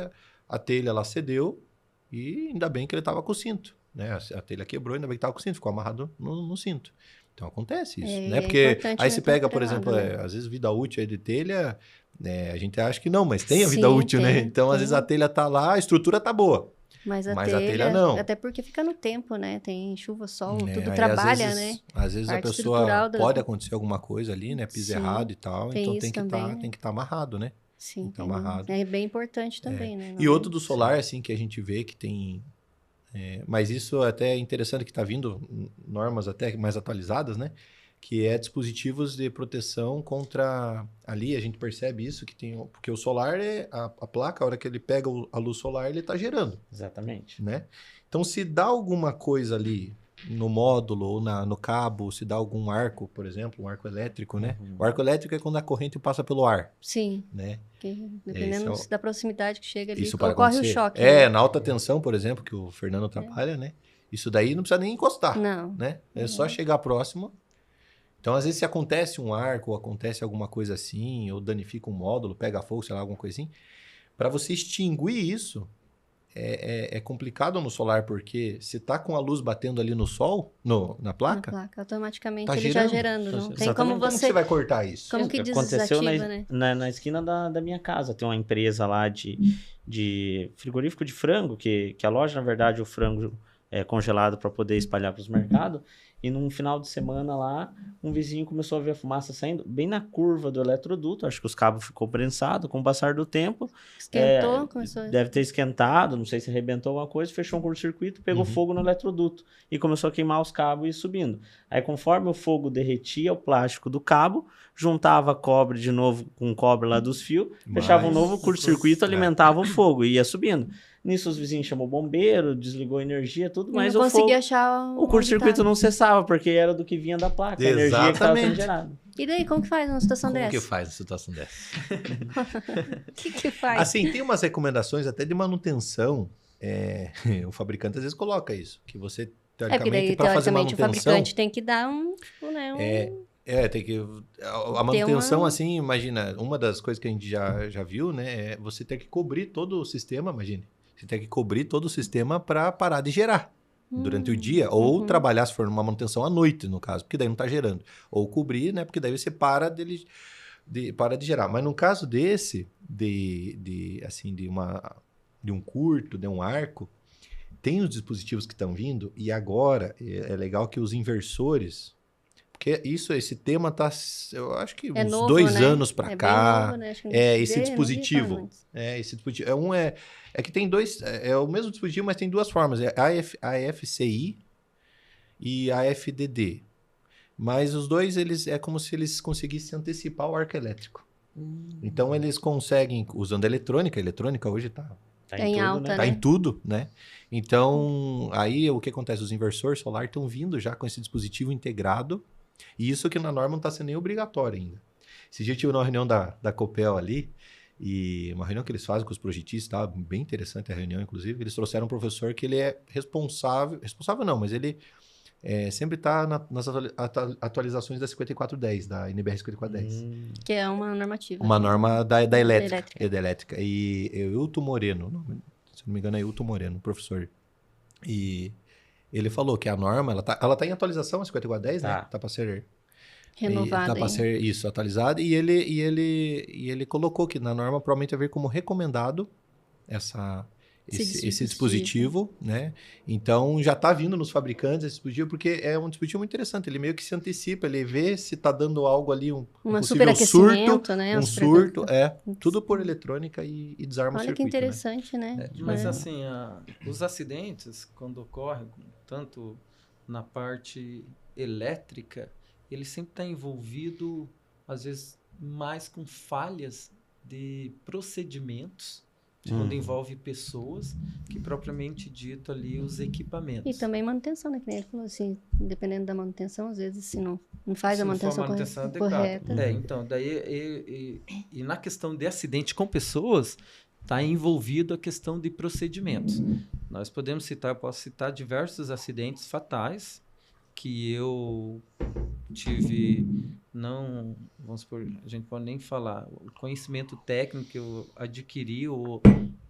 a telha lá cedeu e ainda bem que ele estava com o cinto, né? A telha quebrou, ainda bem que estava com o cinto, ficou amarrado no cinto. Então acontece isso, né? Porque aí se pega, por exemplo, às vezes vida útil aí de telha, a gente acha que não, mas tem a vida útil, né? Então às vezes a telha tá lá, a estrutura tá boa. Mas a telha não. Até porque fica no tempo, né? Tem chuva, sol, tudo Aí, trabalha, né? Às vezes a Parte pessoa estrutural pode acontecer alguma coisa ali, né? Piso Sim, errado e tal, tem então isso também, tem que estar amarrado, né? Sim, Tá amarrado. é bem importante também, né? E outro do solar, assim, que a gente vê que tem... mas isso até é interessante que está vindo normas até mais atualizadas, né? Que é dispositivos de proteção contra... Ali a gente percebe isso, que tem... Porque o solar, a placa, a hora que ele pega a luz solar, ele está gerando. Exatamente. Né? Então, se dá alguma coisa ali no módulo ou no cabo, se dá algum arco, por exemplo, um arco elétrico, né? Uhum. O arco elétrico é quando a corrente passa pelo ar, Sim. né? Dependendo da proximidade que chega ali, Isso pode ocorre o acontecer. choque. Né? Na alta tensão, por exemplo, que o Fernando trabalha, né? Isso daí não precisa nem encostar, Não. né? É só chegar próximo. Então, às vezes, se acontece um arco, ou acontece alguma coisa assim, ou danifica um módulo, pega fogo, sei lá, alguma coisa assim, para você extinguir isso, é complicado no solar, porque se tá com a luz batendo ali no sol, na placa, Na placa, automaticamente tá ele girando. já gerando. Tá Não gerando. tem como como que você... você vai cortar isso? Como que Aconteceu desativa, né? na esquina da minha casa. Tem uma empresa lá de frigorífico de frango, que a loja, na verdade, o frango é congelado para poder espalhar para os mercados. E num final de semana lá, um vizinho começou a ver a fumaça saindo bem na curva do eletroduto. Acho que os cabos ficou prensado. Com o passar do tempo, Esquentou, começou... deve ter esquentado, não sei se arrebentou alguma coisa, fechou um curto-circuito, pegou fogo no eletroduto e começou a queimar os cabos e ir subindo. Aí, conforme o fogo derretia o plástico do cabo, juntava cobre de novo com cobre lá dos fios, fechava um novo curto-circuito, alimentava o fogo e ia subindo. Nisso, os vizinhos chamou o bombeiro, desligou a energia, tudo, mas não o conseguia fogo... achar O curto-circuito não cessava, porque era do que vinha da placa, a energia que estava sendo gerada. E daí, como que faz numa situação Como dessa? que faz uma situação dessa? O que faz? Assim, tem umas recomendações até de manutenção. O fabricante às vezes coloca isso, que você, Porque daí, teoricamente, para fazer teoricamente, o manutenção... fabricante tem que dar tem que... A manutenção, assim, imagina, uma das coisas que a gente já viu, né, é você ter que cobrir todo o sistema, imagine. Você tem que cobrir todo o sistema para parar de gerar durante o dia, ou trabalhar, se for uma manutenção à noite, no caso, porque daí não está gerando. Ou cobrir, né, porque daí você para de gerar. Mas no caso desse, de um curto, de um arco, tem os dispositivos que estão vindo, e agora é legal que os inversores... Porque esse tema tá, eu acho que uns novo, 2 né? anos para cá. Bem novo, né? Acho que Esse dispositivo. Esse dispositivo. É que tem dois. É o mesmo dispositivo, mas tem duas formas. É AFCI e AFDD. Mas os dois, eles é como se eles conseguissem antecipar o arco elétrico. Então, eles conseguem, usando a eletrônica hoje está em tudo, alta, né? tá em tudo, né? Então, aí o que acontece? Os inversores solar estão vindo já com esse dispositivo integrado. E isso que na norma não está sendo nem obrigatório ainda. Esse dia eu tive uma reunião da Copel ali, e uma reunião que eles fazem com os projetistas, tá? Bem interessante a reunião, inclusive. Eles trouxeram um professor que ele é responsável não, mas ele sempre está nas atualizações da 5410, da NBR 5410. Que é uma normativa. Uma norma da elétrica. E Hilton Moreno, se não me engano é Hilton Moreno, professor. E... ele falou que a norma, ela tá em atualização, a 5410, né? Tá para ser renovada. Tá para ser isso, atualizada. E ele colocou que na norma provavelmente vai vir como recomendado esse dispositivo, né? Então já tá vindo nos fabricantes esse dispositivo, porque é um dispositivo muito interessante. Ele meio que se antecipa, ele vê se tá dando algo ali, um possível surto, né? Tudo por eletrônica e desarma o circuito. Olha que interessante, né? Mas assim, os acidentes, quando ocorrem, tanto na parte elétrica, ele sempre está envolvido, às vezes, mais com falhas de procedimentos, quando envolve pessoas, que propriamente dito ali os equipamentos. E também manutenção, né? Que nem ele falou assim, dependendo da manutenção, às vezes se não faz a manutenção correta. Então, daí, e na questão de acidente com pessoas, está envolvido a questão de procedimentos. Nós podemos posso citar diversos acidentes fatais que eu tive, vamos supor, a gente pode nem falar, o conhecimento técnico que eu adquiri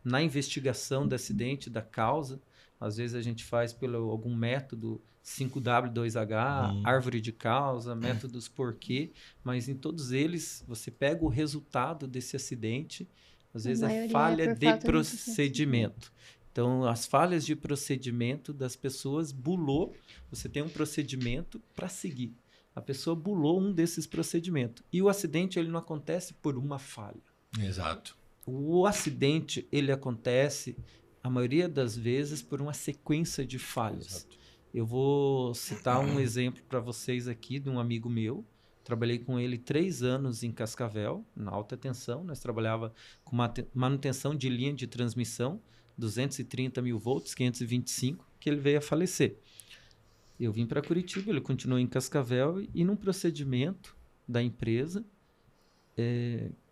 na investigação do acidente, da causa. Às vezes a gente faz pelo algum método 5W2H, árvore de causa, métodos porquê, mas em todos eles você pega o resultado desse acidente, às vezes é falha de procedimento. Então, as falhas de procedimento das pessoas bulou, você tem um procedimento para seguir. A pessoa bulou um desses procedimentos. E o acidente ele não acontece por uma falha. Exato. O acidente ele acontece, a maioria das vezes, por uma sequência de falhas. Exato. Eu vou citar um exemplo para vocês aqui de um amigo meu. Trabalhei com ele 3 anos em Cascavel, na alta tensão. Nós trabalhávamos com manutenção de linha de transmissão, 230 mil volts, 525, que ele veio a falecer. Eu vim para Curitiba, ele continuou em Cascavel e num procedimento da empresa,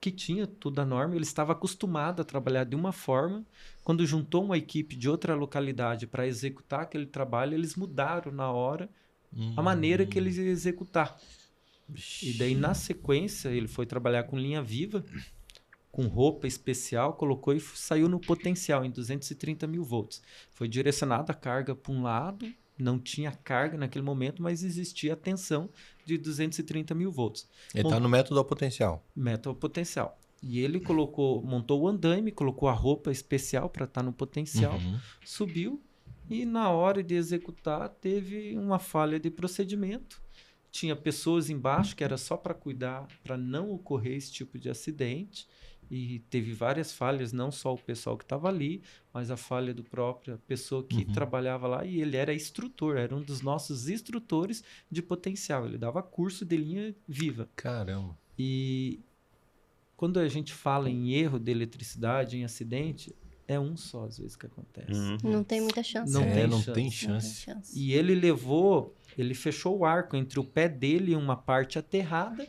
que tinha toda a norma, ele estava acostumado a trabalhar de uma forma. Quando juntou uma equipe de outra localidade para executar aquele trabalho, eles mudaram na hora a maneira que eles iam executar. E daí, na sequência, ele foi trabalhar com linha viva, com roupa especial, colocou e saiu no potencial, em 230 mil volts. Foi direcionada a carga para um lado, não tinha carga naquele momento, mas existia a tensão de 230 mil volts. Ele está no método ao potencial. Método ao potencial. E ele montou o andaime, colocou a roupa especial para estar no potencial, subiu e na hora de executar teve uma falha de procedimento. Tinha pessoas embaixo que era só para cuidar, para não ocorrer esse tipo de acidente. E teve várias falhas, não só o pessoal que estava ali, mas a falha do própria pessoa que trabalhava lá. E ele era instrutor, era um dos nossos instrutores de potencial. Ele dava curso de linha viva. Caramba. E quando a gente fala em erro de eletricidade, em acidente, é um só às vezes que acontece. Não tem muita chance. Não tem Não tem chance. chance. E ele fechou o arco entre o pé dele e uma parte aterrada.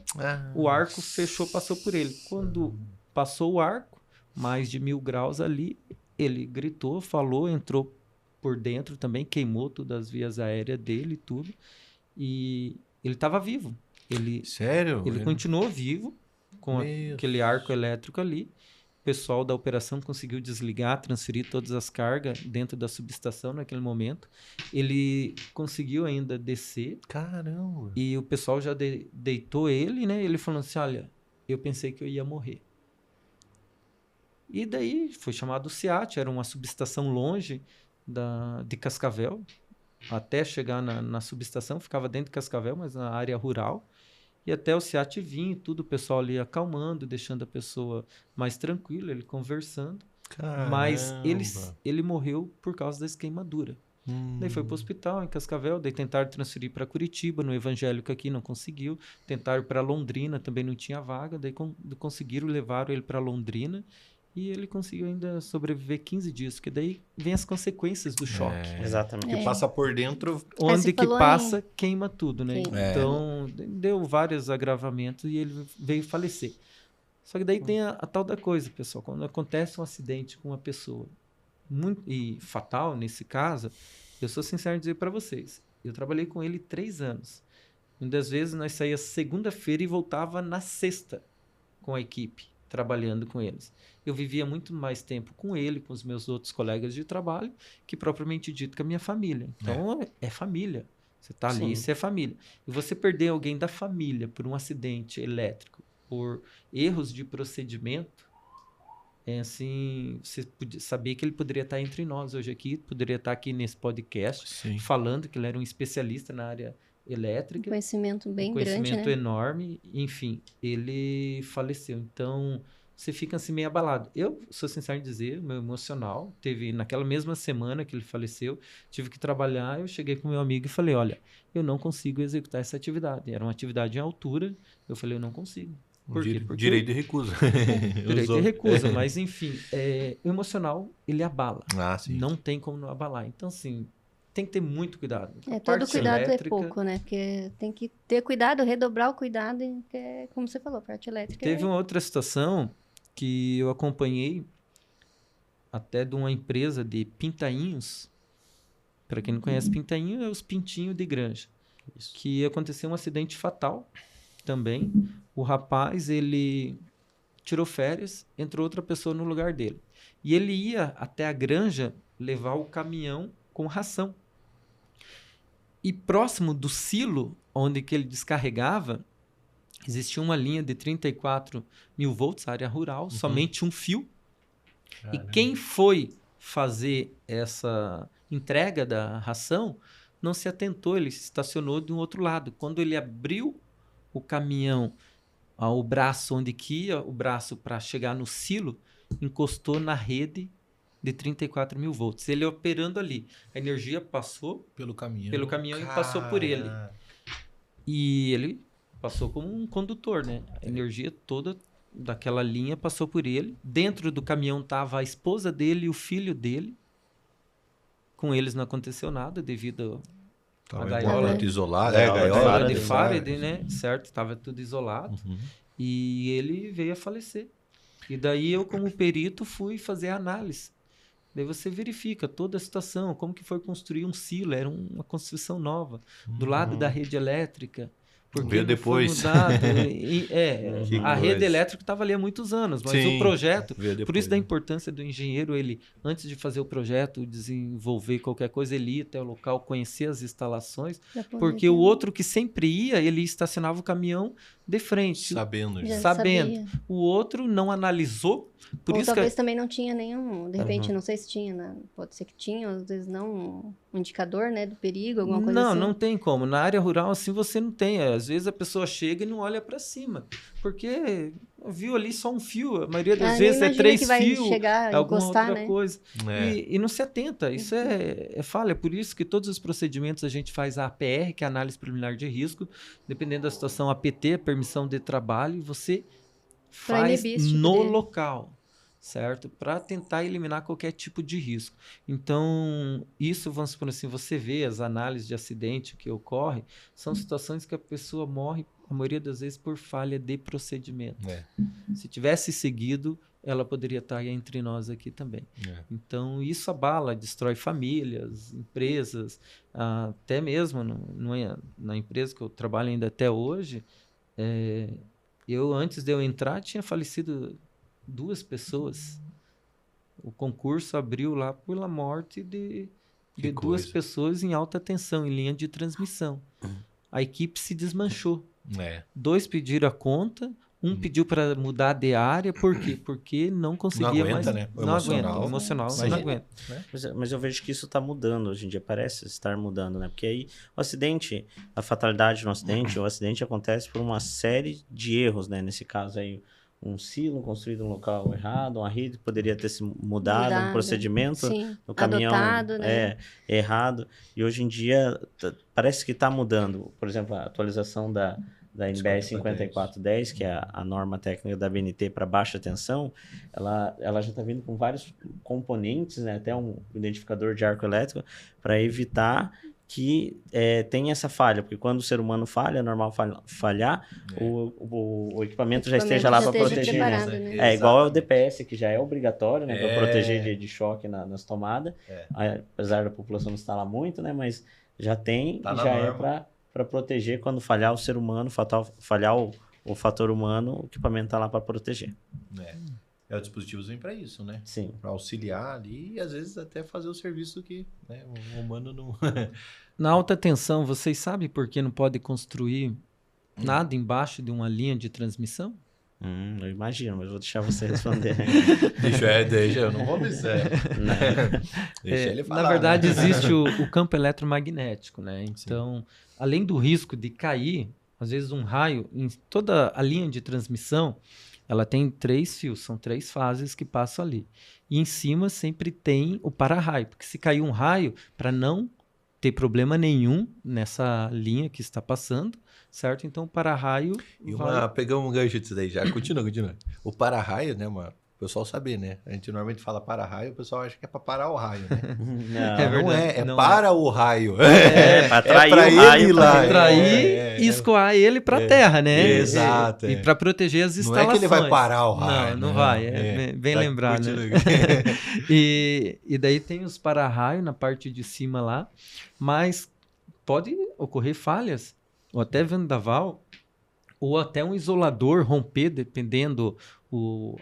O arco fechou, passou por ele. Quando passou o arco, mais de 1000 graus ali, ele gritou, falou, entrou por dentro também, queimou todas as vias aéreas dele e tudo. E ele estava vivo. Sério? Ele continuou vivo com aquele arco elétrico ali. O pessoal da operação conseguiu desligar, transferir todas as cargas dentro da subestação naquele momento. Ele conseguiu ainda descer. Caramba! E o pessoal já deitou ele, né? Ele falou assim, olha, eu pensei que eu ia morrer. E daí foi chamado o SEAT, era uma subestação longe de Cascavel. Até chegar na subestação, ficava dentro de Cascavel, mas na área rural. E até o SEAT vinha e tudo, o pessoal ali acalmando, deixando a pessoa mais tranquila, ele conversando. Caramba. Mas ele morreu por causa da queimadura. Daí foi para o hospital em Cascavel, daí tentaram transferir para Curitiba, no Evangélico aqui não conseguiu. Tentaram para Londrina, também não tinha vaga, daí conseguiram, levaram ele para Londrina. E ele conseguiu ainda sobreviver 15 dias, porque daí vem as consequências do choque. Exatamente. Porque passa por dentro... Onde que passa, queima tudo, né? Então, deu vários agravamentos e ele veio falecer. Só que daí tem a tal da coisa, pessoal. Quando acontece um acidente com uma pessoa, e fatal nesse caso, eu sou sincero em dizer para vocês, eu trabalhei com ele 3 anos. Muitas vezes nós saíamos segunda-feira e voltava na sexta com a equipe, trabalhando com eles. Eu vivia muito mais tempo com ele, com os meus outros colegas de trabalho, que propriamente dito com a minha família. Então, é família. Você está ali, isso é família. E você perder alguém da família por um acidente elétrico, por erros de procedimento, é assim, você sabia que ele poderia estar entre nós hoje aqui, poderia estar aqui nesse podcast, falando que ele era um especialista na área elétrica. Conhecimento bem grande, conhecimento enorme. Enfim, ele faleceu. Então, você fica assim meio abalado. Eu sou sincero em dizer, meu emocional, teve naquela mesma semana que ele faleceu, tive que trabalhar, eu cheguei com meu amigo e falei, olha, eu não consigo executar essa atividade. Era uma atividade em altura, eu falei, eu não consigo. Por quê? Porque direito de recusa. Direito de recusa, mas enfim, o emocional, ele abala. Sim. Não tem como não abalar. Então, assim, tem que ter muito cuidado. Todo cuidado elétrica... é pouco, né? Porque tem que ter cuidado, redobrar o cuidado, porque, como você falou, a parte elétrica... Teve uma outra situação que eu acompanhei até de uma empresa de pintainhos. Para quem não conhece, pintainho é os pintinhos de granja. Isso. Que aconteceu um acidente fatal também. O rapaz, ele tirou férias, entrou outra pessoa no lugar dele. E ele ia até a granja levar o caminhão com ração. E próximo do silo onde que ele descarregava, existia uma linha de 34 mil volts, área rural, somente um fio. Caramba. E quem foi fazer essa entrega da ração não se atentou, ele se estacionou de um outro lado. Quando ele abriu o caminhão, o braço onde que ia, o braço para chegar no silo, encostou na rede de 34 mil volts. Ele operando ali. A energia passou pelo caminhão e passou por ele. E ele passou como um condutor, né? A energia toda daquela linha passou por ele. Dentro do caminhão estava a esposa dele e o filho dele. Com eles não aconteceu nada devido Tava a gaiola muito isolado. gaiola de de Faraday, né? Certo, estava tudo isolado. E ele veio a falecer. E daí eu, como perito, fui fazer a análise. Daí você verifica toda a situação, como que foi construir um silo, era uma construção nova, do lado da rede elétrica. Porque Veio não depois. foi mudado. A rede coisa. elétrica estava ali há muitos anos, mas Sim, o projeto, veio por depois, isso da né? importância do engenheiro, ele, antes de fazer o projeto, desenvolver qualquer coisa, ele ia até o local, conhecer as instalações, Pra poder porque ter o outro que sempre ia, ele estacionava o caminhão de frente. Sabendo Já já. Sabendo. sabia. O outro não analisou, por Ou isso talvez que... também não tinha nenhum, de repente, não sei se tinha, né? Pode ser que tinha, às vezes não, um indicador, né, do perigo, alguma coisa Não, assim. não tem como. Na área rural, assim, você não tem. Às vezes a pessoa chega e não olha para cima, porque viu ali só um fio. A maioria das nem vezes é imagina 3 que vai fios, chegar, alguma encostar, outra né? coisa. É. E não se atenta. Isso é falha. Por isso que todos os procedimentos a gente faz a APR, que é a análise preliminar de risco. Dependendo da situação, a PT, a permissão de trabalho, e você Pra faz inibir esse tipo no de- local. Certo? Para tentar eliminar qualquer tipo de risco. Então, isso, vamos supor assim, você vê as análises de acidente que ocorrem, são situações que a pessoa morre, a maioria das vezes, por falha de procedimento. Se tivesse seguido, ela poderia estar entre nós aqui também. Então, isso abala, destrói famílias, empresas, até mesmo na empresa que eu trabalho ainda até hoje, antes de eu entrar, tinha falecido 2 pessoas. O concurso abriu lá pela morte de 2 pessoas em alta tensão, em linha de transmissão. A equipe se desmanchou. 2 pediram a conta, um pediu para mudar de área. Por quê? Porque não conseguia Não aguenta, mais. né? O Não emocional. aguenta. Emocional, Sim. não aguenta. Mas eu vejo que isso está mudando hoje em dia, parece estar mudando, né? Porque aí o acidente, a fatalidade no acidente, o acidente acontece por uma série de erros, né? Nesse caso aí, um silo construído no local errado, uma rede poderia ter se mudado, um procedimento Sim, no caminhão adotado, né? errado. E hoje em dia parece que está mudando. Por exemplo, a atualização da NBR 5410, que é a norma técnica da BNT para baixa tensão, ela já está vindo com vários componentes, né? Até um identificador de arco elétrico, para evitar que tenha essa falha, porque quando o ser humano falha, é normal falhar, o equipamento já esteja lá para proteger, né? É igual ao DPS, que já é obrigatório, né, para proteger de choque nas tomadas, apesar da população não instalar muito, né, mas já tem, e já é para proteger quando falhar o ser humano, falhar o fator humano, o equipamento está lá para proteger. O dispositivo vem para isso, né? Sim. Para auxiliar ali e às vezes até fazer o serviço que, né, o humano não... Na alta tensão, vocês sabem por que não pode construir nada embaixo de uma linha de transmissão? Eu imagino, mas vou deixar você responder. Deixa, eu não vou dizer. Deixa ele falar. Na verdade, existe o campo eletromagnético, né? Então, além do risco de cair, às vezes um raio, em toda a linha de transmissão, ela tem 3 fios, são 3 fases que passam ali. E em cima sempre tem o para-raio, porque se cair um raio, para não ter problema nenhum nessa linha que está passando, certo? Então o para-raio... Pegamos um gancho disso daí já. Continua. O para-raio, né, mano? O pessoal saber, né? A gente normalmente fala para-raio, o pessoal acha que é para parar o raio, né? Não, para o raio. Para atrair o raio. Para atrair e escoar ele para a terra, né? Exato. E para proteger as instalações. Não é que ele vai parar o raio. Não vai. Bem lembrado. Né? E daí tem os para-raio na parte de cima lá, mas pode ocorrer falhas, ou até vendaval, ou até um isolador romper, dependendo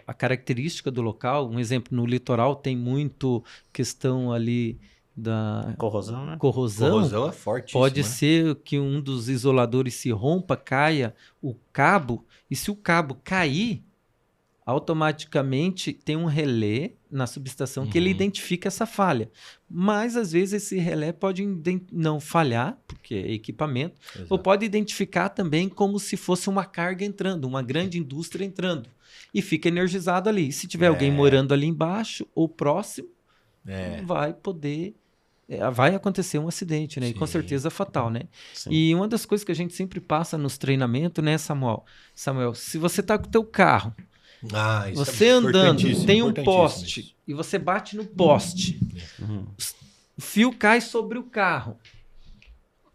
a característica do local. Um exemplo, no litoral tem muito questão ali da corrosão, né? Corrosão é fortíssima. Pode ser que um dos isoladores se rompa, caia o cabo, e se o cabo cair, automaticamente tem um relé na subestação que ele identifica essa falha. Mas, às vezes, esse relé pode não falhar, porque é equipamento, ou pode identificar também como se fosse uma carga entrando, uma grande indústria entrando, e fica energizado ali. Se tiver alguém morando ali embaixo ou próximo, vai poder... vai acontecer um acidente, né? E com certeza fatal, né? Sim. E uma das coisas que a gente sempre passa nos treinamentos, né, Samuel, se você tá com o teu carro, você andando, tem um poste e você bate no poste, o fio cai sobre o carro.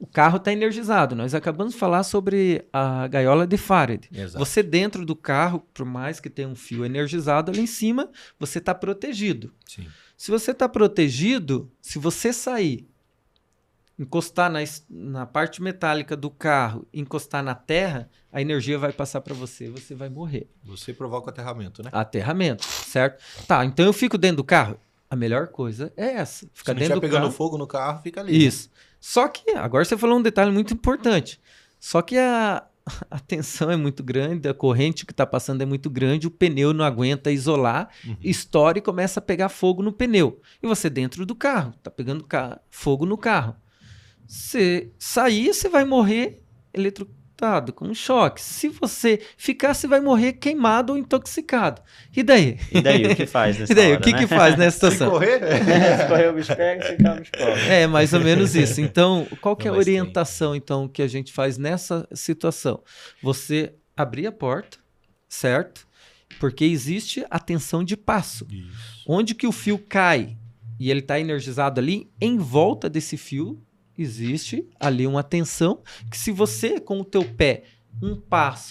o carro está energizado. Nós acabamos de falar sobre a gaiola de Faraday. Exato. Você dentro do carro, por mais que tenha um fio energizado ali em cima, você está protegido. Sim. Se você está protegido, se você sair, encostar na parte metálica do carro, encostar na terra, a energia vai passar para você, você vai morrer. Você provoca o aterramento, né? Aterramento, certo? Tá, então eu fico dentro do carro. A melhor coisa é essa. Ficar Se não dentro estiver do pegando carro. fogo no carro, fica ali. Isso. Só que, agora você falou um detalhe muito importante. Só que a tensão é muito grande, a corrente que está passando é muito grande, o pneu não aguenta isolar, estoura e começa a pegar fogo no pneu. E você dentro do carro, está pegando fogo no carro. Se sair, você vai morrer eletrocutado, com um choque. Se você ficar, você vai morrer queimado ou intoxicado. E daí? E daí, o que faz nessa E daí, hora, o que né? que faz nessa Se situação? correr, Se correr o bicho pega, se ficar o bicho corre. É, mais ou menos isso. Então, qual que é a Não, mas tem. orientação então que a gente faz nessa situação? Você abrir a porta, certo? Porque existe a tensão de passo. Isso. Onde que o fio cai e ele está energizado ali, em volta desse fio existe ali uma tensão que se você com o teu pé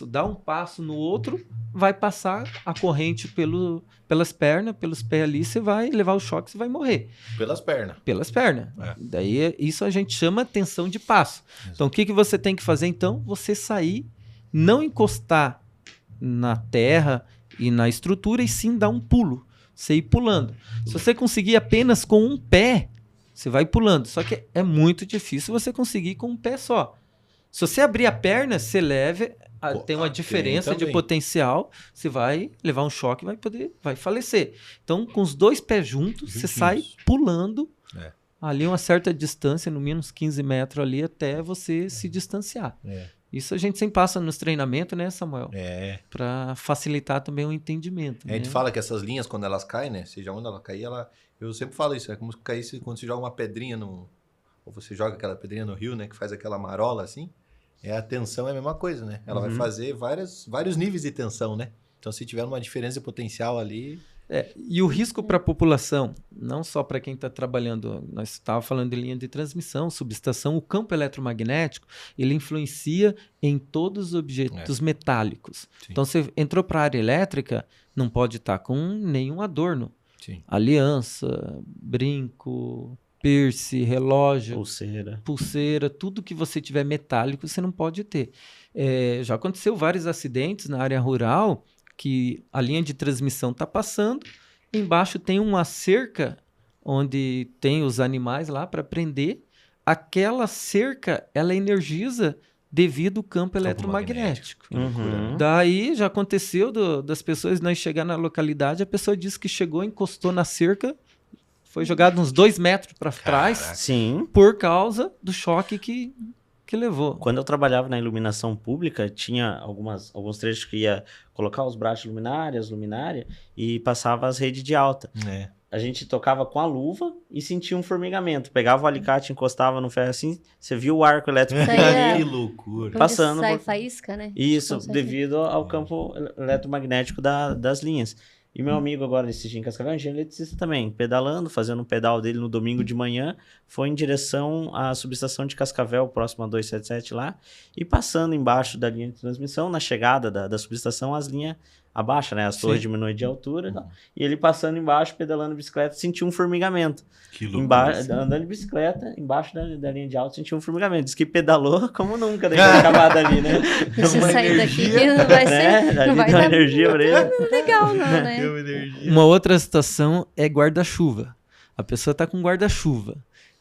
dá um passo no outro, vai passar a corrente pelas pernas, pelos pés ali, você vai levar o choque, você vai morrer. Pelas pernas. Pelas pernas. É. Daí isso a gente chama tensão de passo. Exato. Então o que você tem que fazer então? Você sair, não encostar na terra e na estrutura, e sim dar um pulo. Você ir pulando. Se você conseguir apenas com um pé, você vai pulando. Só que é muito difícil você conseguir com um pé só. Se você abrir a perna, você tem uma diferença de também. potencial, você vai levar um choque e vai falecer. Então, com os dois pés juntos, você sai pulando ali uma certa distância, no mínimo uns 15 metros ali, até você se distanciar. Isso a gente sempre passa nos treinamentos, né, Samuel? Para facilitar também o entendimento. A gente fala que essas linhas, quando elas caem, né? Seja onde ela cair, eu sempre falo isso, é como se caísse quando você joga uma pedrinha ou você joga aquela pedrinha no rio, né? Que faz aquela marola assim. A tensão é a mesma coisa, né? Ela vai fazer vários níveis de tensão, né? Então, se tiver uma diferença de potencial ali... E o risco para a população, não só para quem está trabalhando, nós estávamos falando de linha de transmissão, subestação, o campo eletromagnético, ele influencia em todos os objetos metálicos. Sim. Então, você entrou para a área elétrica, não pode estar com nenhum adorno. Sim. Aliança, brinco, piercing, relógio, pulseira, tudo que você tiver metálico, você não pode ter. Já aconteceu vários acidentes na área rural, que a linha de transmissão está passando, embaixo tem uma cerca onde tem os animais lá para prender. Aquela cerca, ela energiza devido ao campo eletromagnético. Daí já aconteceu das pessoas, nós chegar na localidade, a pessoa disse que chegou, encostou na cerca, foi jogado uns 2 metros para trás, Sim. por causa do choque que levou. Quando eu trabalhava na iluminação pública, tinha alguns trechos que ia colocar os braços de luminária e passava as redes de alta. A gente tocava com a luva e sentia um formigamento. Pegava o alicate, encostava no ferro assim, você viu o arco elétrico ali. Que loucura. Passando sai faísca, né? Isso, devido ao campo eletromagnético das linhas. E meu amigo agora, nesse dia em Cascavel, engenheiro eletricista também, pedalando, fazendo um pedal dele no domingo de manhã, foi em direção à subestação de Cascavel, próximo a 277 lá, e passando embaixo da linha de transmissão, na chegada da subestação, as linhas abaixam, né? As torres diminuem de altura, e ele passando embaixo, pedalando de bicicleta, sentiu um formigamento. Que loucura. Andando de bicicleta, embaixo da linha de alta, sentiu um formigamento. Diz que pedalou como nunca, daquela camada ali, né? Se sair daqui, não vai ser... Não vai dar energia pra ele. Legal, não, né? Uma outra situação é guarda-chuva. A pessoa está com guarda-chuva.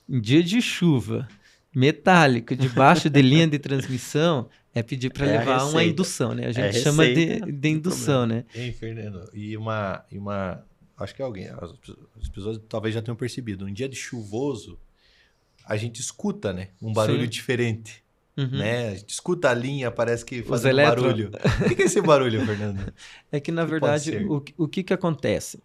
Em dia de chuva, metálico, debaixo de linha de transmissão, é pedir para levar uma indução, né? A gente chama de indução, né? Ei, Fernando, e acho que as pessoas talvez já tenham percebido, um dia de chuvoso, a gente escuta, né? Um barulho diferente. Né? A gente escuta a linha, parece que faz um barulho. O que é esse barulho, Fernando? É que, na verdade, o que acontece?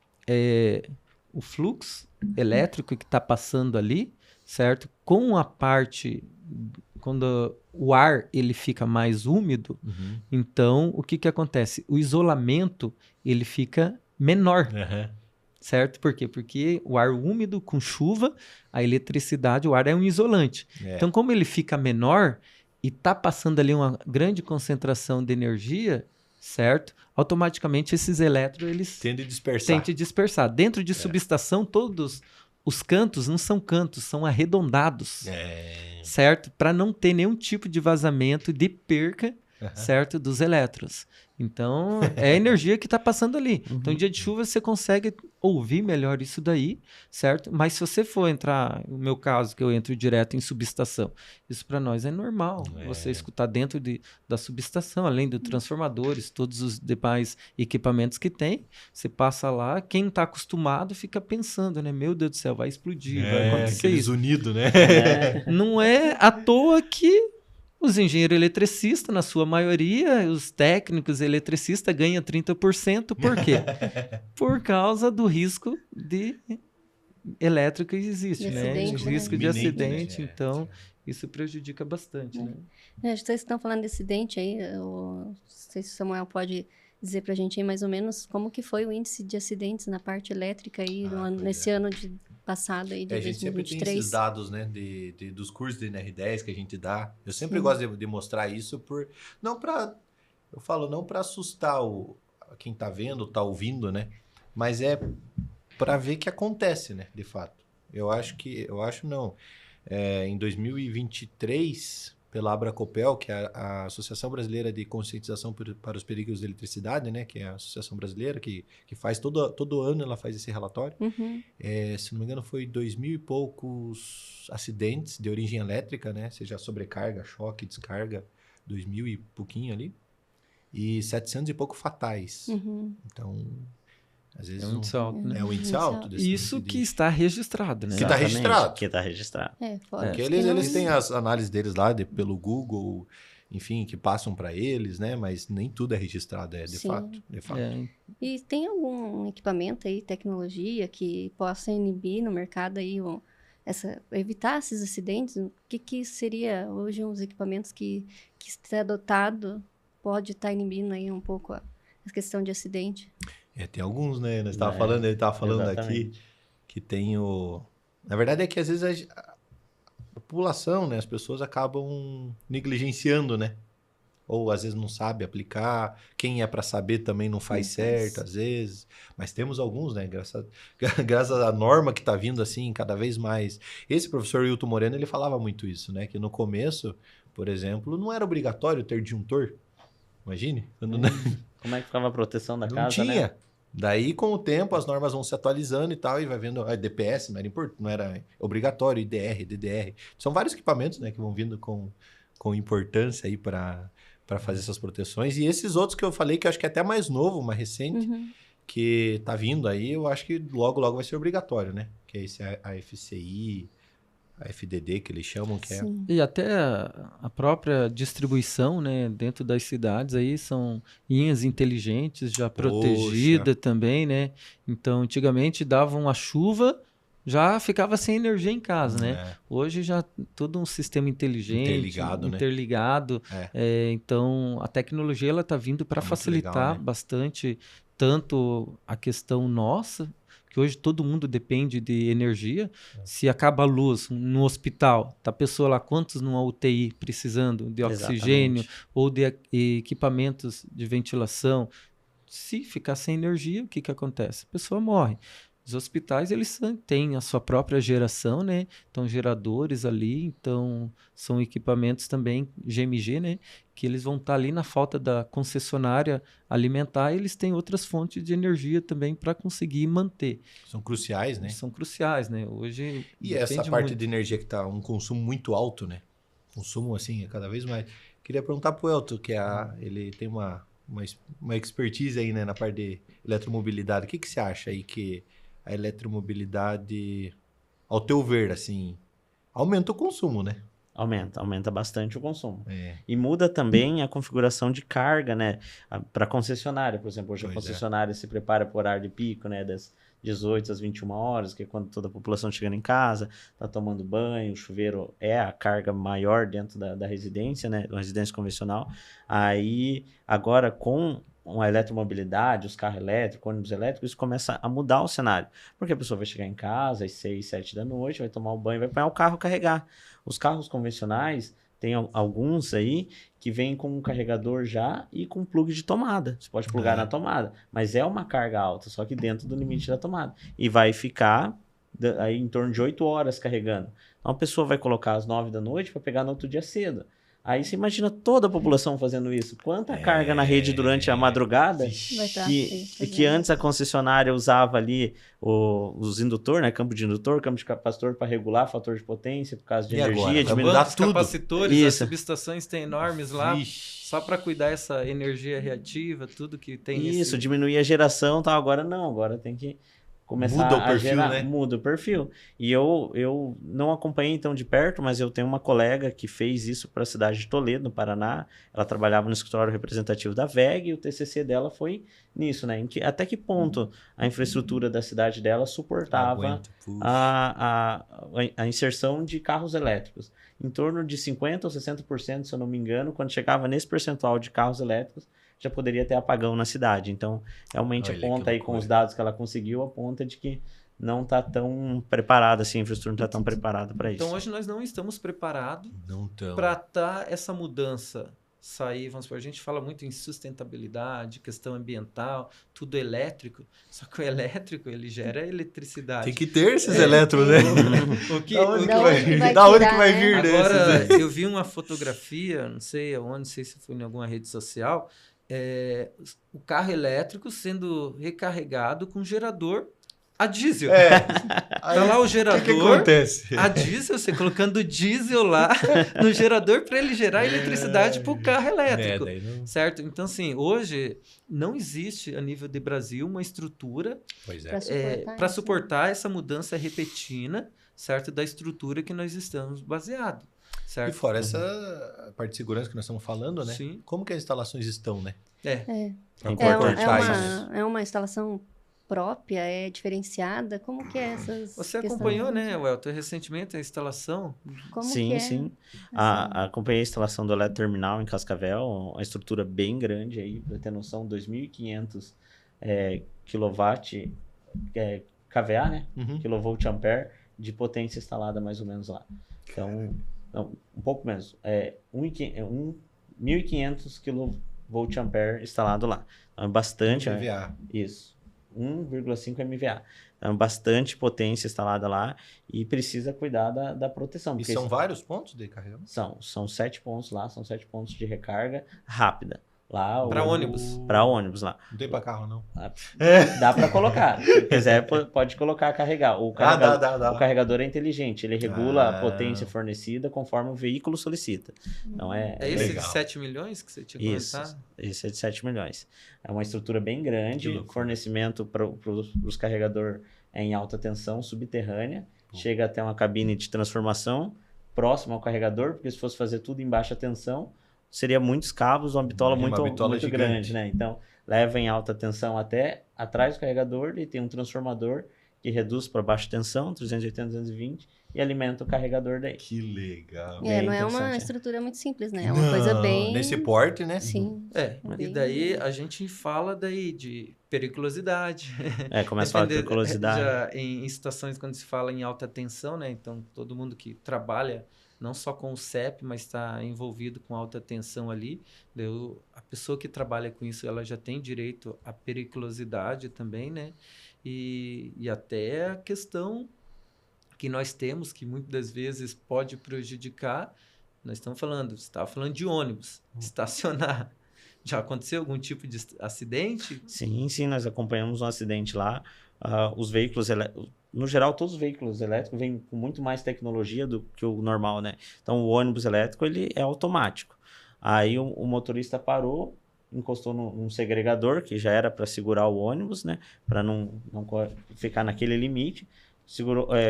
O fluxo elétrico que está passando ali, certo? Com a parte... Quando o ar ele fica mais úmido, então o que acontece? O isolamento ele fica menor, certo? Por quê? Porque o ar úmido com chuva, a eletricidade, o ar é um isolante. Então, como ele fica menor e está passando ali uma grande concentração de energia, certo? Automaticamente esses elétrons, eles Tende a dispersar. tendem a dispersar. Dentro de subestação, todos os cantos não são cantos, são arredondados, certo? Para não ter nenhum tipo de vazamento, de perca, certo? Dos elétrons. Então, é a energia que está passando ali. Então, em dia de chuva, você consegue ouvir melhor isso daí, certo? Mas se você for entrar, no meu caso, que eu entro direto em subestação, isso para nós é normal. Você escutar dentro da subestação, além dos transformadores, todos os demais equipamentos que tem, você passa lá, quem está acostumado fica pensando, né? Meu Deus do céu, vai explodir, vai acontecer isso. Unidos, né? Não é à toa que os engenheiros eletricistas, na sua maioria, os técnicos eletricistas ganham 30%. Por quê? Por causa do risco de elétrico que existe, né? Acidente, O risco de Iminente, acidente, né? então isso prejudica bastante, né? Vocês estão falando de acidente aí, não sei se o Samuel pode dizer pra gente aí mais ou menos como que foi o índice de acidentes na parte elétrica aí nesse ano passado aí de A gente sempre tem esses 2023. dados, né, dos cursos de NR10 que a gente dá. Eu sempre gosto de mostrar isso não para assustar quem tá vendo, tá ouvindo, né? Mas é para ver que acontece, né, de fato. Em 2023, pela Abracopel, que é a Associação Brasileira de Conscientização para os Perigos da Eletricidade, né, que é a associação brasileira que faz todo ano, ela faz esse relatório. Se não me engano, foi 2.000 e poucos acidentes de origem elétrica, né, seja sobrecarga, choque, descarga, 2.000 e pouquinho ali, e 700 e pouco fatais. Então, às vezes É um índice alto, né? é um índice alto. Isso que está registrado, né? Que está registrado. Que está registrado. Fora Porque os que não- eles têm as análises deles lá pelo Google, enfim, que passam para eles, né? Mas nem tudo é registrado, de Sim. fato. De fato. E tem algum equipamento aí, tecnologia, que possa inibir no mercado aí, evitar esses acidentes? O que seria hoje uns equipamentos que está adotado pode estar inibindo aí um pouco a questão de acidente? Tem alguns, né? Ele estava falando exatamente. aqui que tem o... Na verdade é que às vezes a população, né? As pessoas acabam negligenciando, né? Ou às vezes não sabe aplicar. Quem é para saber também não faz certo, às vezes. Mas temos alguns, né? Graças à norma que está vindo assim cada vez mais. Esse professor Wilton Moreno, ele falava muito isso, né? Que no começo, por exemplo, não era obrigatório ter disjuntor. Imagine. Como é que ficava a proteção da Não casa, tinha. né? Daí, com o tempo, as normas vão se atualizando e tal, e vai vendo... DPS não era obrigatório, IDR, DDR. São vários equipamentos, né, que vão vindo com importância aí para fazer essas proteções. E esses outros que eu falei, que eu acho que é até mais novo, mais recente, que tá vindo aí, eu acho que logo, logo vai ser obrigatório, né? Que é esse AFCI, a FDD, que eles chamam, que Sim. E até a própria distribuição, né, dentro das cidades aí são linhas inteligentes, já protegida também, né? Então, antigamente dava uma chuva, já ficava sem energia em casa, né? Hoje já todo um sistema inteligente, interligado. Então, a tecnologia ela tá vindo para facilitar legal, né? bastante tanto a questão nossa, que hoje todo mundo depende de energia. Se acaba a luz no hospital, tá a pessoa lá, quantos numa UTI precisando de oxigênio ou de equipamentos de ventilação. Se ficar sem energia, o que acontece? A pessoa morre. Os hospitais, eles têm a sua própria geração, né? Então, geradores ali, então, são equipamentos também, GMG, né? Que eles vão estar ali na falta da concessionária alimentar, e eles têm outras fontes de energia também para conseguir manter. São cruciais, né? São cruciais, né? Hoje E essa parte de energia que está um consumo muito alto, né? Consumo, assim, é cada vez mais. Queria perguntar para o Elton, que ele tem uma expertise aí, né? Na parte de eletromobilidade. O que você acha aí que a eletromobilidade, ao teu ver, assim, aumenta o consumo, né? Aumenta bastante o consumo. E muda também a configuração de carga, né? Para concessionária, por exemplo, hoje a concessionária se prepara para o horário de pico, né? Das 18 às 21 horas, que é quando toda a população chegando em casa, está tomando banho, o chuveiro é a carga maior dentro da residência, né? Da residência convencional. Aí, agora com uma eletromobilidade, os carros elétricos, ônibus elétricos, isso começa a mudar o cenário. Porque a pessoa vai chegar em casa às 6, 7 da noite, vai tomar um banho, vai pegar o carro carregar. Os carros convencionais, tem alguns aí que vêm com um carregador já e com plug de tomada. Você pode plugar na tomada, mas é uma carga alta, só que dentro do limite da tomada. E vai ficar aí em torno de 8 horas carregando. Então a pessoa vai colocar às 9 da noite para pegar no outro dia cedo. Aí você imagina toda a população fazendo isso. Quanta carga na rede durante a madrugada que antes a concessionária usava ali os indutores, né? Campo de indutor, campo de capacitor para regular fator de potência por causa de energia. Quantos capacitores, as subestações tem enormes lá, só para cuidar essa energia reativa, tudo que tem isso, diminuir a geração, tá? Agora não, agora tem que começar a gerar, né? Muda o perfil. E eu não acompanhei então de perto, mas eu tenho uma colega que fez isso para a cidade de Toledo, no Paraná. Ela trabalhava no escritório representativo da WEG e o TCC dela foi nisso, né? Até que ponto a infraestrutura da cidade dela suportava a inserção de carros elétricos. Em torno de 50% ou 60%, se eu não me engano, quando chegava nesse percentual de carros elétricos, já poderia ter apagão na cidade. Então, realmente aponta aí com os dados que ela conseguiu, aponta de que não está tão preparada, assim, a infraestrutura não está tão preparada para isso. Então, hoje nós não estamos preparados para essa mudança sair. Vamos supor, a gente fala muito em sustentabilidade, questão ambiental, tudo elétrico, só que o elétrico, ele gera eletricidade. Tem que ter esses elétrons, né? Da onde que vai vir Agora, eu vi uma fotografia, não sei aonde, não sei se foi em alguma rede social, o carro elétrico sendo recarregado com gerador a diesel. Tá lá o gerador. O que acontece? A diesel, você colocando diesel lá no gerador para ele gerar eletricidade para o carro elétrico. Certo? Então, assim, hoje não existe a nível de Brasil uma estrutura para suportar essa mudança repentina, certo? Da estrutura que nós estamos baseados. Certo? E fora essa parte de segurança que nós estamos falando, né? Sim. Como que as instalações estão, né? É uma instalação própria, é diferenciada? Como que é essas Você acompanhou, né, Welton, recentemente a instalação? Como sim, que é? Sim. Acompanhei a instalação do Eletroterminal em Cascavel, uma estrutura bem grande aí, para ter noção, 2.500 kW, kVA, né? Kilovolt ampere de potência instalada mais ou menos lá. Então, um pouco menos. 1.500 kV ampere instalado lá. Então, é bastante. MVA. Isso. 1,5 MVA. Então, bastante potência instalada lá e precisa cuidar da proteção. E são vários pontos de carregamento? São 7 pontos lá, são 7 pontos de recarga rápida. Para ônibus. Para ônibus lá. Não tem para carro, não. Dá para colocar. Se quiser, pode colocar, carregar. O carregador é inteligente. Ele regula a potência fornecida conforme o veículo solicita. Então, é esse legal. De 7 milhões que você tinha comentado? Esse é de 7 milhões. É uma estrutura bem grande. Fornecimento para os carregadores em alta tensão, subterrânea. Chega até uma cabine de transformação próxima ao carregador, porque se fosse fazer tudo em baixa tensão, seria muitos cabos, uma bitola muito grande, né? Então, leva em alta tensão até atrás do carregador e tem um transformador que reduz para baixa tensão, 380, 220, e alimenta o carregador daí. Que legal. Não é uma estrutura muito simples, né? É uma coisa bem... Nesse porte, né? Sim. E daí a gente fala daí de periculosidade. Começa a falar de periculosidade. Já em estações, quando se fala em alta tensão, né? Então, todo mundo que trabalha não só com o CEP, mas está envolvido com alta tensão ali. A pessoa que trabalha com isso, ela já tem direito à periculosidade também, né? E até a questão que nós temos, que muitas das vezes pode prejudicar, nós estamos falando, você estava falando de ônibus, estacionar. Já aconteceu algum tipo de acidente? Sim, nós acompanhamos um acidente lá. Os veículos no geral, todos os veículos elétricos vêm com muito mais tecnologia do que o normal, né? Então, o ônibus elétrico, ele é automático. Aí, o motorista parou, encostou num segregador, que já era para segurar o ônibus, né? Para não ficar naquele limite.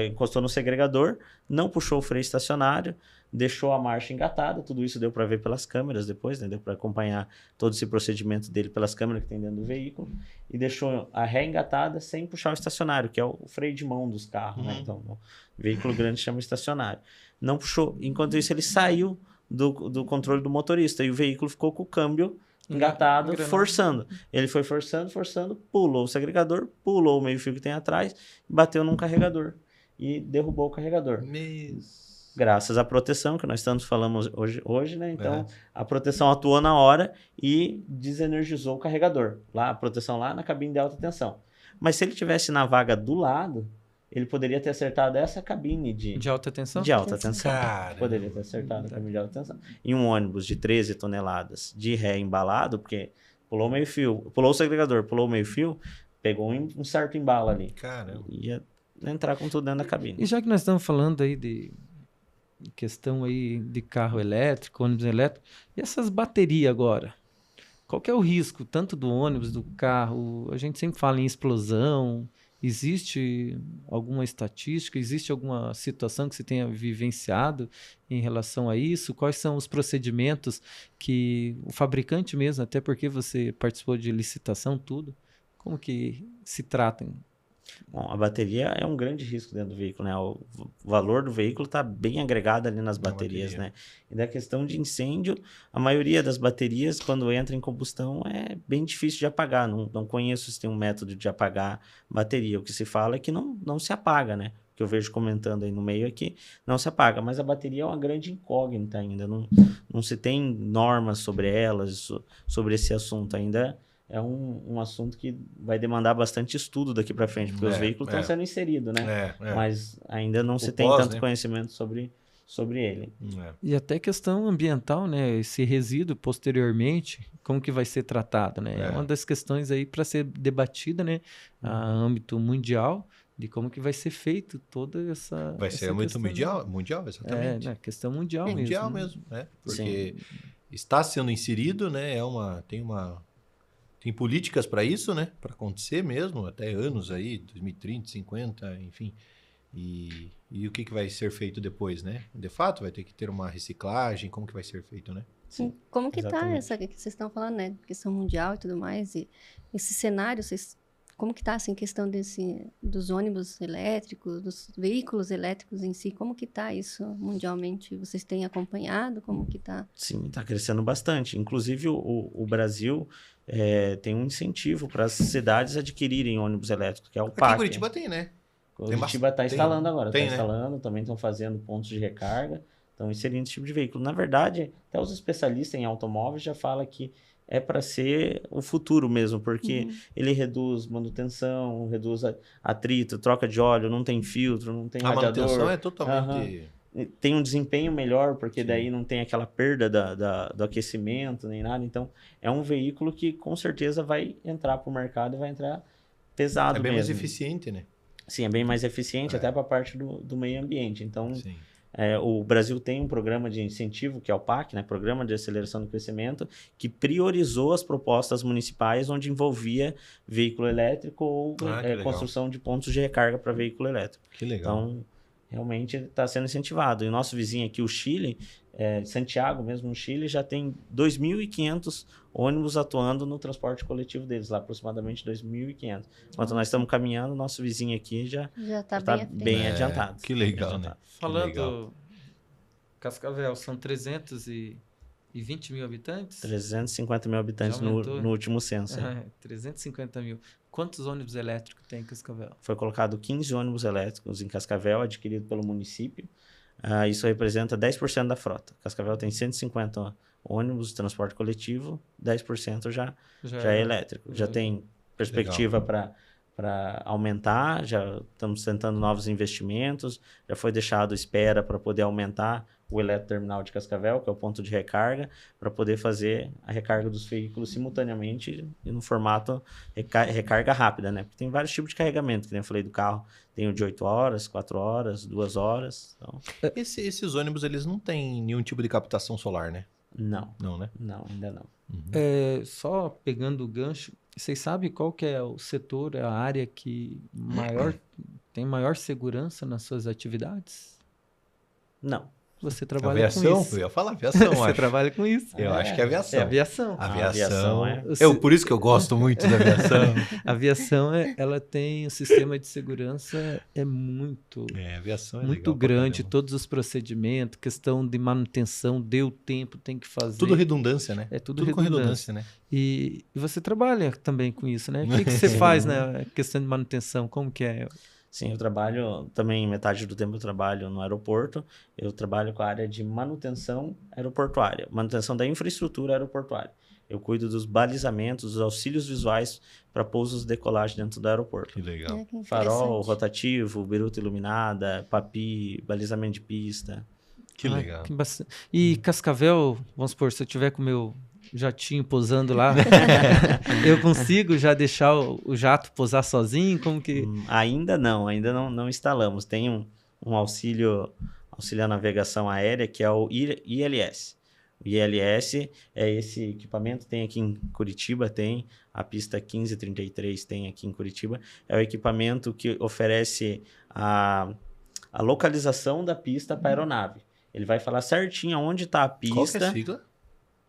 Encostou no segregador, não puxou o freio estacionário, deixou a marcha engatada. Tudo isso deu para ver pelas câmeras depois, né? Deu para acompanhar todo esse procedimento dele pelas câmeras que tem dentro do veículo. E deixou a ré engatada sem puxar o estacionário, que é o freio de mão dos carros, né? Então, o veículo grande chama estacionário. Não puxou. Enquanto isso, ele saiu do controle do motorista e o veículo ficou com o câmbio engatado, Engrenagem. forçando. Ele foi forçando, pulou o segregador, pulou o meio-fio que tem atrás, bateu num carregador e derrubou o carregador. Graças à proteção que nós estamos falando hoje, né? Então, a proteção atuou na hora e desenergizou o carregador. Lá, a proteção lá na cabine de alta tensão. Mas se ele tivesse na vaga do lado, ele poderia ter acertado essa cabine De alta tensão? de alta tensão. Caramba. Poderia ter acertado a cabine de alta tensão. Em um ônibus de 13 toneladas de ré embalado, porque pulou o meio-fio, pulou o segregador, pulou o meio-fio, pegou um certo embalo ali. Caramba. Ia entrar com tudo dentro da cabine. E já que nós estamos falando aí de questão aí de carro elétrico, ônibus elétrico, e essas baterias agora? Qual que é o risco, tanto do ônibus, do carro? A gente sempre fala em explosão. Existe alguma estatística? Existe alguma situação que você tenha vivenciado em relação a isso? Quais são os procedimentos que o fabricante mesmo, até porque você participou de licitação, tudo, como que se tratam? Bom, a bateria é um grande risco dentro do veículo, né? O valor do veículo está bem agregado ali nas baterias, né? E da questão de incêndio, a maioria das baterias, quando entra em combustão, é bem difícil de apagar. Não conheço se tem um método de apagar bateria. O que se fala é que não se apaga, né? O que eu vejo comentando aí no meio é que não se apaga. Mas a bateria é uma grande incógnita ainda. Não se tem normas sobre elas, sobre esse assunto ainda. É um assunto que vai demandar bastante estudo daqui para frente, porque os veículos estão sendo inseridos, né? Mas ainda não se tem tanto conhecimento sobre ele. E até questão ambiental, né? Esse resíduo, posteriormente, como que vai ser tratado, né? É uma das questões aí para ser debatida, né? A âmbito mundial, de como que vai ser feito toda essa... Vai ser âmbito mundial, exatamente. Né? Questão mundial mesmo. Mundial mesmo, né? Porque está sendo inserido, né? Tem políticas para isso, né? Para acontecer mesmo, até anos aí, 2030, 50, enfim. E o que vai ser feito depois, né? De fato, vai ter que ter uma reciclagem, como que vai ser feito, né? Sim. Como que está essa que vocês estão falando, né? Questão mundial e tudo mais, e esse cenário, como que está assim, questão dos ônibus elétricos, dos veículos elétricos em si, como que está isso mundialmente? Vocês têm acompanhado? Como que está? Sim, está crescendo bastante. Inclusive, o Brasil tem um incentivo para as cidades adquirirem ônibus elétricos, que é o PAC. Aqui em Curitiba tem, né? Curitiba está instalando agora. Está instalando, né? também estão fazendo pontos de recarga, estão inserindo esse tipo de veículo. Na verdade, até os especialistas em automóveis já falam que é para ser o futuro mesmo, porque ele reduz manutenção, reduz atrito, troca de óleo, não tem filtro, não tem radiador. A manutenção é totalmente... Tem um desempenho melhor, porque daí não tem aquela perda do aquecimento nem nada. Então, é um veículo que com certeza vai entrar para o mercado e vai entrar pesado mesmo. É bem mais eficiente, né? Sim, é bem mais eficiente até para a parte do meio ambiente. Então, o Brasil tem um programa de incentivo, que é o PAC, né? Programa de Aceleração do Crescimento, que priorizou as propostas municipais onde envolvia veículo elétrico ou construção de pontos de recarga para veículo elétrico. Que legal. Então, realmente está sendo incentivado. E o nosso vizinho aqui, o Chile, Santiago mesmo, no Chile, já tem 2.500 ônibus atuando no transporte coletivo deles, lá aproximadamente 2.500. Enquanto nós estamos caminhando, nosso vizinho aqui já está bem adiantado. Que legal, né? Falando, Cascavel, são 320 mil habitantes? 350 mil habitantes no último censo. 350 mil. Quantos ônibus elétricos tem em Cascavel? Foi colocado 15 ônibus elétricos em Cascavel, adquirido pelo município. Isso representa 10% da frota. Cascavel tem 150 ônibus de transporte coletivo, 10% já é elétrico. Já tem perspectiva para aumentar, já estamos tentando novos investimentos, já foi deixado espera para poder aumentar o eletroterminal de Cascavel, que é o ponto de recarga, para poder fazer a recarga dos veículos simultaneamente e no formato recarga rápida, né? Porque tem vários tipos de carregamento, que nem eu falei do carro, tem o de 8 horas, 4 horas, 2 horas. Então... Esses ônibus, eles não têm nenhum tipo de captação solar, né? Não. Não, né? Não, ainda não. Só pegando o gancho, vocês sabem qual que é o setor, a área que tem maior segurança nas suas atividades? Não. Você trabalha com Aviação? isso. Eu ia falar aviação, Você acho. trabalha com isso. Eu acho que é aviação. É aviação. Aviação. Aviação Por isso que eu gosto muito da aviação. A aviação, ela tem o sistema de segurança muito, Aviação é muito legal pra grande, caramba. todos os procedimentos, questão de manutenção, deu tempo, tem que fazer. Tudo redundância, né? É tudo com redundância. redundância, né? E você trabalha também com isso, né? O que você faz na questão de manutenção? Como que é? Sim, eu trabalho também, metade do tempo eu trabalho no aeroporto, eu trabalho com a área de manutenção aeroportuária, manutenção da infraestrutura aeroportuária. Eu cuido dos balizamentos, dos auxílios visuais para pousos e decolagem dentro do aeroporto. Que legal. Que Farol interessante. rotativo, biruta iluminada, papi, balizamento de pista. Que Ah, legal. E Cascavel, vamos supor, se eu tiver com o meu jatinho posando lá, eu consigo já deixar o jato posar sozinho? Como que... Ainda não instalamos. Tem um auxílio à navegação aérea, que é o ILS. O ILS é esse equipamento, tem aqui em Curitiba, tem a pista 1533, tem aqui em Curitiba. É o equipamento que oferece a localização da pista para a aeronave. Ele vai falar certinho onde está a Qual que é a pista. sigla?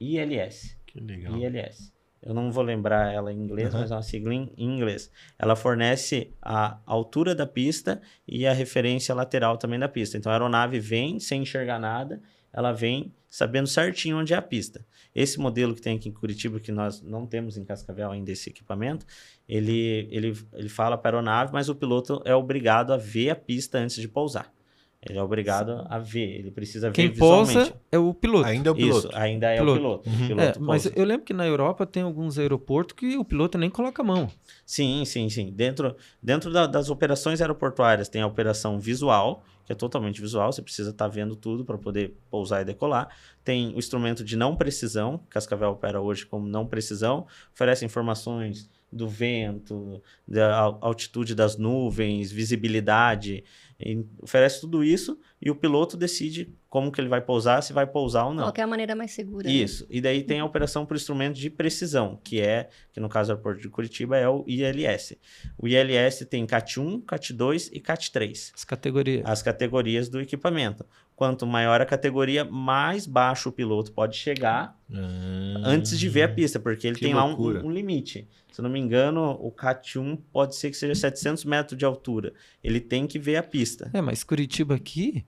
ILS. Que legal. ILS. Eu não vou lembrar ela em inglês, Uhum. mas é uma sigla em inglês. Ela fornece a altura da pista e a referência lateral também da pista. Então a aeronave vem sem enxergar nada, ela vem sabendo certinho onde é a pista. Esse modelo que tem aqui em Curitiba, que nós não temos em Cascavel ainda esse equipamento, ele fala para a aeronave, mas o piloto é obrigado a ver a pista antes de pousar. Ele é obrigado a ver, ele precisa ver Quem visualmente. posa é o piloto. Ainda é o piloto. Isso, ainda é Piloto. o piloto. Uhum. O piloto Mas pousa. eu lembro que na Europa tem alguns aeroportos que o piloto nem coloca a mão. Sim. Dentro das operações aeroportuárias tem a operação visual, que é totalmente visual, você precisa estar vendo tudo para poder pousar e decolar. Tem o instrumento de não precisão, Cascavel opera hoje como não precisão, oferece informações do vento, da altitude das nuvens, visibilidade, oferece tudo isso e o piloto decide como que ele vai pousar, se vai pousar ou não. Qual que é a maneira mais segura? Né? Isso. E daí tem a operação por instrumento de precisão, que no caso do aeroporto de Curitiba, é o ILS. O ILS tem CAT 1, CAT 2 e CAT 3. As categorias. As categorias do equipamento. Quanto maior a categoria, mais baixo o piloto pode chegar antes de ver a pista, porque ele que tem lá loucura. um limite. Se eu não me engano, o CAT 1 pode ser que seja 700 metros de altura. Ele tem que ver a pista. Mas Curitiba aqui,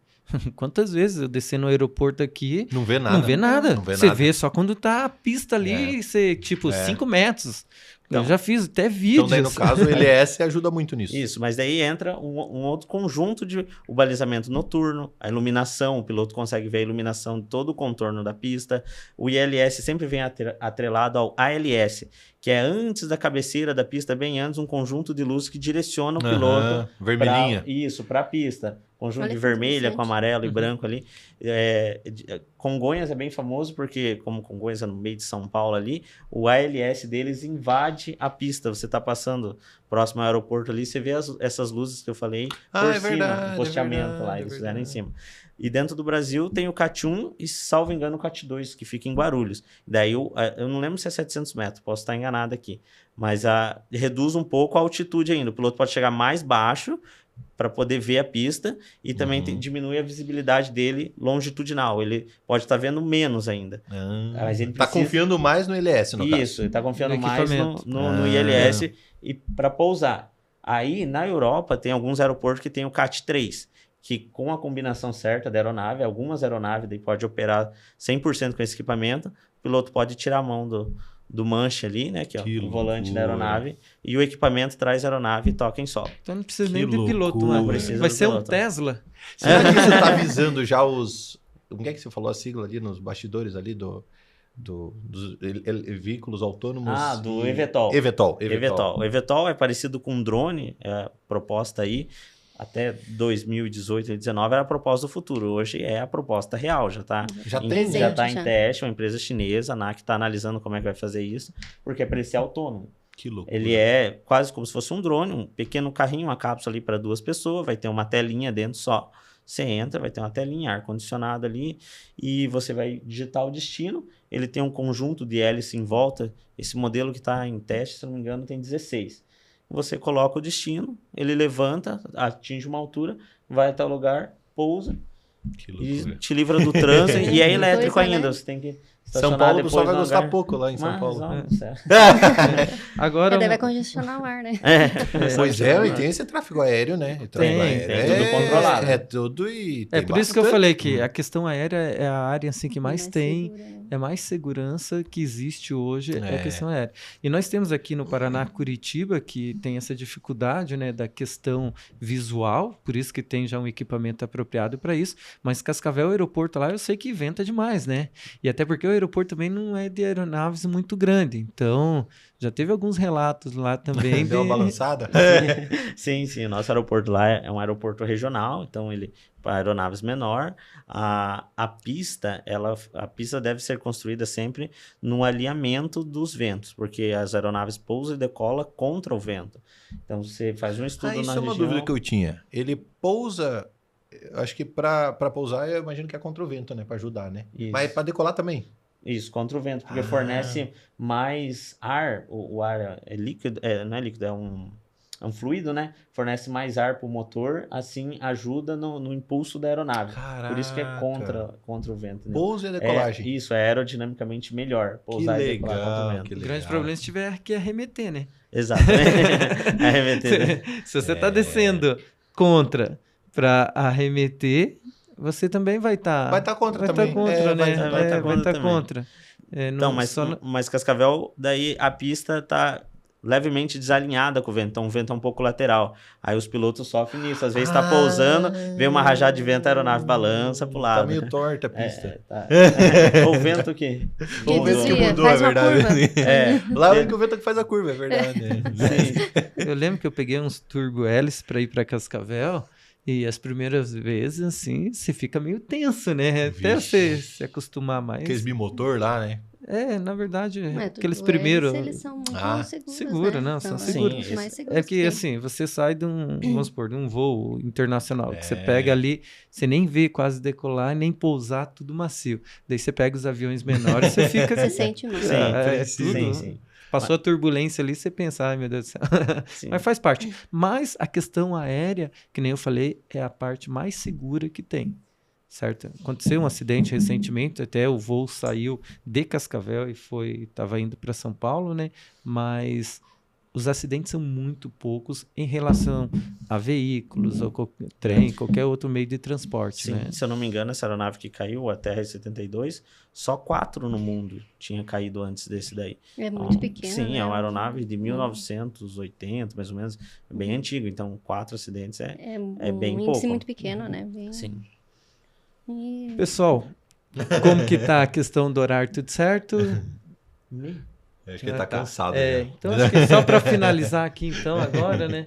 quantas vezes eu descer no aeroporto aqui, Não vê nada. não vê nada. Não vê Você nada. vê só quando tá a pista ali, você, tipo, 5 metros. Então- eu já fiz até vídeos. Então, daí, no caso, o LS ajuda muito nisso. Isso, mas daí entra um outro conjunto de o balizamento noturno, a iluminação, o piloto consegue ver a iluminação de todo o contorno da pista. O ILS sempre vem atrelado ao ALS, que é antes da cabeceira da pista, bem antes, um conjunto de luzes que direciona o piloto vermelhinha. para a pista. Conjunto Olha de que vermelha interessante. com amarelo e branco ali. Congonhas é bem famoso porque, como Congonhas é no meio de São Paulo ali, o ALS deles invade a pista. Você está passando próximo ao aeroporto ali, você vê essas luzes que eu falei por cima, verdade, o posteamento lá, eles fizeram em cima. E dentro do Brasil tem o CAT 1 e, salvo engano, o CAT 2, que fica em Guarulhos. Daí eu não lembro se é 700 metros, posso estar enganado aqui. Mas reduz um pouco a altitude ainda. O piloto pode chegar mais baixo para poder ver a pista e também diminui a visibilidade dele longitudinal. Ele pode estar vendo menos ainda. Mas ele Tá precisa... confiando mais no LS, no caso. Isso, ele está confiando No mais equipamento. no ILS e para pousar. Aí, na Europa, tem alguns aeroportos que tem o CAT 3, que com a combinação certa da aeronave, algumas aeronaves daí pode operar 100% com esse equipamento, o piloto pode tirar a mão do manche ali, né? Que, Que o volante da loucura. aeronave, e o equipamento traz a aeronave e toca em solo. Então não precisa Que nem de piloto, loucura. né? Precisa Vai do ser um piloto. Tesla. Será que você tá avisando já os... Como é que você falou a sigla ali nos bastidores ali dos veículos autônomos? Do eVTOL. eVTOL. O eVTOL é parecido com um drone, é a proposta aí. Até 2018, 2019 era a proposta do futuro. Hoje é a proposta real. Já está Já tem, Presente, já tá em já. teste. Uma empresa chinesa, a ANAC, está analisando como é que vai fazer isso, porque é para ele ser autônomo. Que loucura. Ele é quase como se fosse um drone, um pequeno carrinho, uma cápsula ali para 2 pessoas, vai ter uma telinha dentro só. Você entra, vai ter uma telinha, ar-condicionado ali, e você vai digitar o destino. Ele tem um conjunto de hélice em volta. Esse modelo que está em teste, se não me engano, tem 16. Você coloca o destino, ele levanta, atinge uma altura, vai até o lugar, pousa Que E loucura. te livra do trânsito e é elétrico Pois é, ainda. né? Você tem que São estacionar Paulo, o depois pessoal vai no gostar lugar. pouco lá em São Mas, Paulo. ó, céu. Agora, Daí vai congestionar o ar, né? Pois é, e tem esse tráfego aéreo, né? O tráfego Tem, aéreo tudo controlado. É tudo e tem por isso que eu bastante. falei que a questão aérea é a área assim, que mais tem, segura, né? é mais segurança que existe hoje, é a É. questão aérea. E nós temos aqui no Paraná, Curitiba, que tem essa dificuldade, né, da questão visual, por isso que tem já um equipamento apropriado para isso, mas Cascavel, o aeroporto lá, eu sei que venta demais, né? E até porque o aeroporto também não é de aeronaves muito grande, então já teve alguns relatos lá também Deu uma balançada? Sim, o nosso aeroporto lá é um aeroporto regional, então ele para aeronaves menor. A pista deve ser construída sempre no alinhamento dos ventos, porque as aeronaves pousam e decolam contra o vento. Então você faz um estudo na Isso é região. uma dúvida que eu tinha. Ele pousa, acho que para pousar, eu imagino que é contra o vento, né? Para ajudar, né? Isso. Mas para decolar também. Isso, contra o vento, porque fornece mais ar. O ar é líquido, não é líquido, é um fluido, né? Fornece mais ar para o motor, assim ajuda no impulso da aeronave. Por isso que é contra o vento. Né? Pouso e decolagem. Isso, é aerodinamicamente melhor. Pousar e decolar contra o vento. que O legal. grande problema é se tiver que arremeter, né? Exatamente. Arremeter, né? Se você está descendo contra para arremeter, você também vai estar... Vai estar contra vai também. Estar contra, né? vai tá vai contra estar também. contra. Então, mas Cascavel, daí a pista tá levemente desalinhada com o vento, então o vento é um pouco lateral. Aí os pilotos sofrem nisso. Às vezes tá pousando, vem uma rajada de vento, a aeronave balança pro lado. Tá meio torta a pista. Tá. O vento que... O vento que desvia, mudou, faz é uma verdade. curva. Lá é que o vento que faz a curva, é verdade. Sim. Eu lembro que eu peguei uns turbo hélice para ir para Cascavel e as primeiras vezes, assim, você fica meio tenso, né? Até você se acostumar mais. Aqueles bimotor lá, né? Na verdade, Não é aqueles tudo primeiros... eles são muito seguros, seguro, né? não, são Então, seguros. os mais seguros É que, tem. assim, você sai de vamos supor, de um voo internacional, que você pega ali, você nem vê quase decolar, nem pousar, tudo macio. Daí você pega os aviões menores, você fica... Você sente mais. tudo. Sim. Passou a turbulência ali, você pensa, ai meu Deus do céu. Sim. Mas faz parte. Mas a questão aérea, que nem eu falei, é a parte mais segura que tem. Certo? Aconteceu um acidente recentemente, até o voo saiu de Cascavel e estava indo para São Paulo, né? Mas os acidentes são muito poucos em relação a veículos, ou trem, qualquer outro meio de transporte, Sim, né? se eu não me engano, essa aeronave que caiu, a TR-72, só 4 no mundo tinha caído antes desse daí. É muito pequeno, Sim, né? é uma aeronave de 1980, mais ou menos, é bem antigo. Então, 4 acidentes é bem um índice pouco. muito pequeno, né? Bem... Sim. E... Pessoal, como que tá a questão do horário? Tudo certo? Acho que ele tá cansado. Então, acho que só para finalizar aqui, então, agora, né?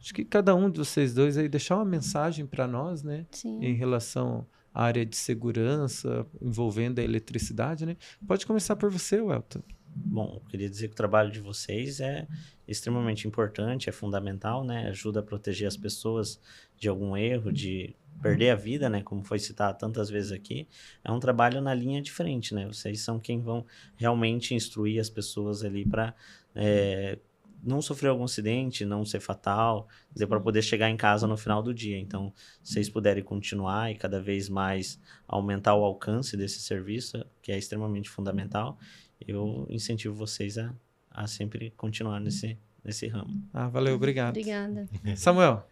Acho que cada um de vocês dois aí deixar uma mensagem para nós, né? Sim. Em relação à área de segurança, envolvendo a eletricidade, né? Pode começar por você, Welton. Bom, eu queria dizer que o trabalho de vocês é extremamente importante, é fundamental, né? Ajuda a proteger as pessoas de algum erro, de perder a vida, né? Como foi citado tantas vezes aqui. É um trabalho na linha de frente, né? Vocês são quem vão realmente instruir as pessoas ali para não sofrer algum acidente, não ser fatal, para poder chegar em casa no final do dia. Então, se vocês puderem continuar e cada vez mais aumentar o alcance desse serviço, que é extremamente fundamental, eu incentivo vocês a sempre continuar nesse ramo. Valeu, obrigado. Obrigada. Samuel.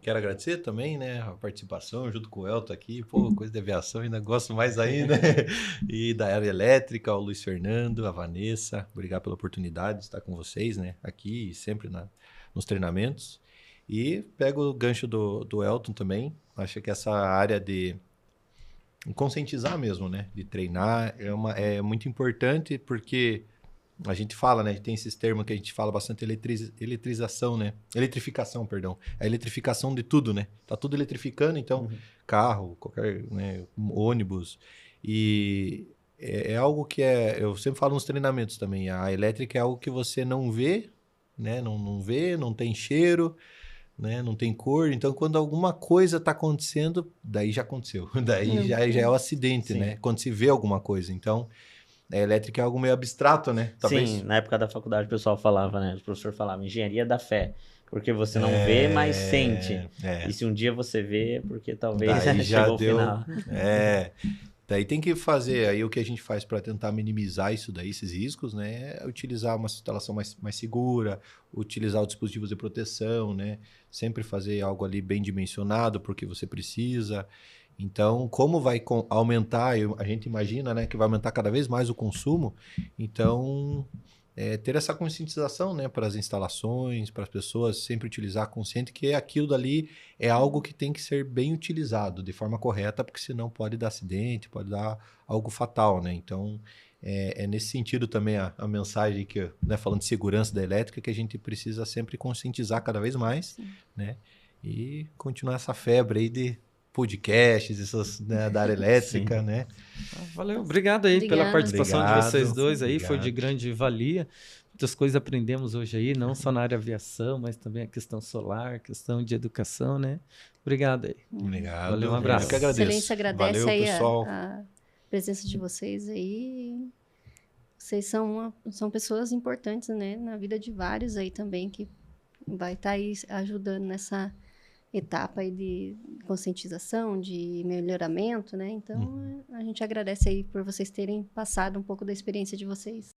Quero agradecer também, né, a participação junto com o Elton aqui. Pô, coisa de aviação, ainda gosto mais ainda. E da área elétrica, o Luiz Fernando, a Vanessa. Obrigado pela oportunidade de estar com vocês, né, aqui e sempre nos treinamentos. E pego o gancho do Elton também. Acho que essa área de conscientizar mesmo, né, de treinar é muito importante porque a gente fala, né? Tem esses termos que a gente fala bastante, eletrização, né? Eletrificação, perdão. A eletrificação de tudo, né? Tá tudo eletrificando, então, carro, qualquer, né, ônibus. E é algo que eu sempre falo nos treinamentos também, a elétrica é algo que você não vê, né? Não vê, não tem cheiro, né? Não tem cor. Então, quando alguma coisa tá acontecendo, daí já aconteceu. Daí já é o acidente, Sim. né? Quando se vê alguma coisa. Então, A elétrica é algo meio abstrato, né? Talvez. Sim, na época da faculdade o pessoal falava, né? O professor falava engenharia da fé. Porque você não vê, mas sente. E se um dia você vê, é porque talvez Daí já chegou deu. o final. Daí tem que fazer, aí o que a gente faz para tentar minimizar isso daí, esses riscos, né? É utilizar uma instalação mais segura, utilizar os dispositivos de proteção, né? Sempre fazer algo ali bem dimensionado porque você precisa. Então, como vai aumentar, a gente imagina, né, que vai aumentar cada vez mais o consumo, então ter essa conscientização, né, para as instalações, para as pessoas sempre utilizar consciente que aquilo dali é algo que tem que ser bem utilizado de forma correta, porque senão pode dar acidente, pode dar algo fatal, né? Então, é nesse sentido também a mensagem que, né, falando de segurança da elétrica, que a gente precisa sempre conscientizar cada vez mais, né? E continuar essa febre aí de podcasts, essas, né, da área elétrica, Sim. né? Valeu, obrigado aí pela participação de vocês dois aí, foi de grande valia. Muitas coisas aprendemos hoje aí, não só na área aviação, mas também a questão solar, questão de educação, né? Obrigado aí. Obrigado. Valeu, um abraço. Eu que agradeço. Excelência agradece Valeu, aí pessoal. a presença de vocês aí. Vocês são pessoas importantes, né, na vida de vários aí também, que vai estar aí ajudando nessa etapa aí de conscientização, de melhoramento, né? Então, a gente agradece aí por vocês terem passado um pouco da experiência de vocês.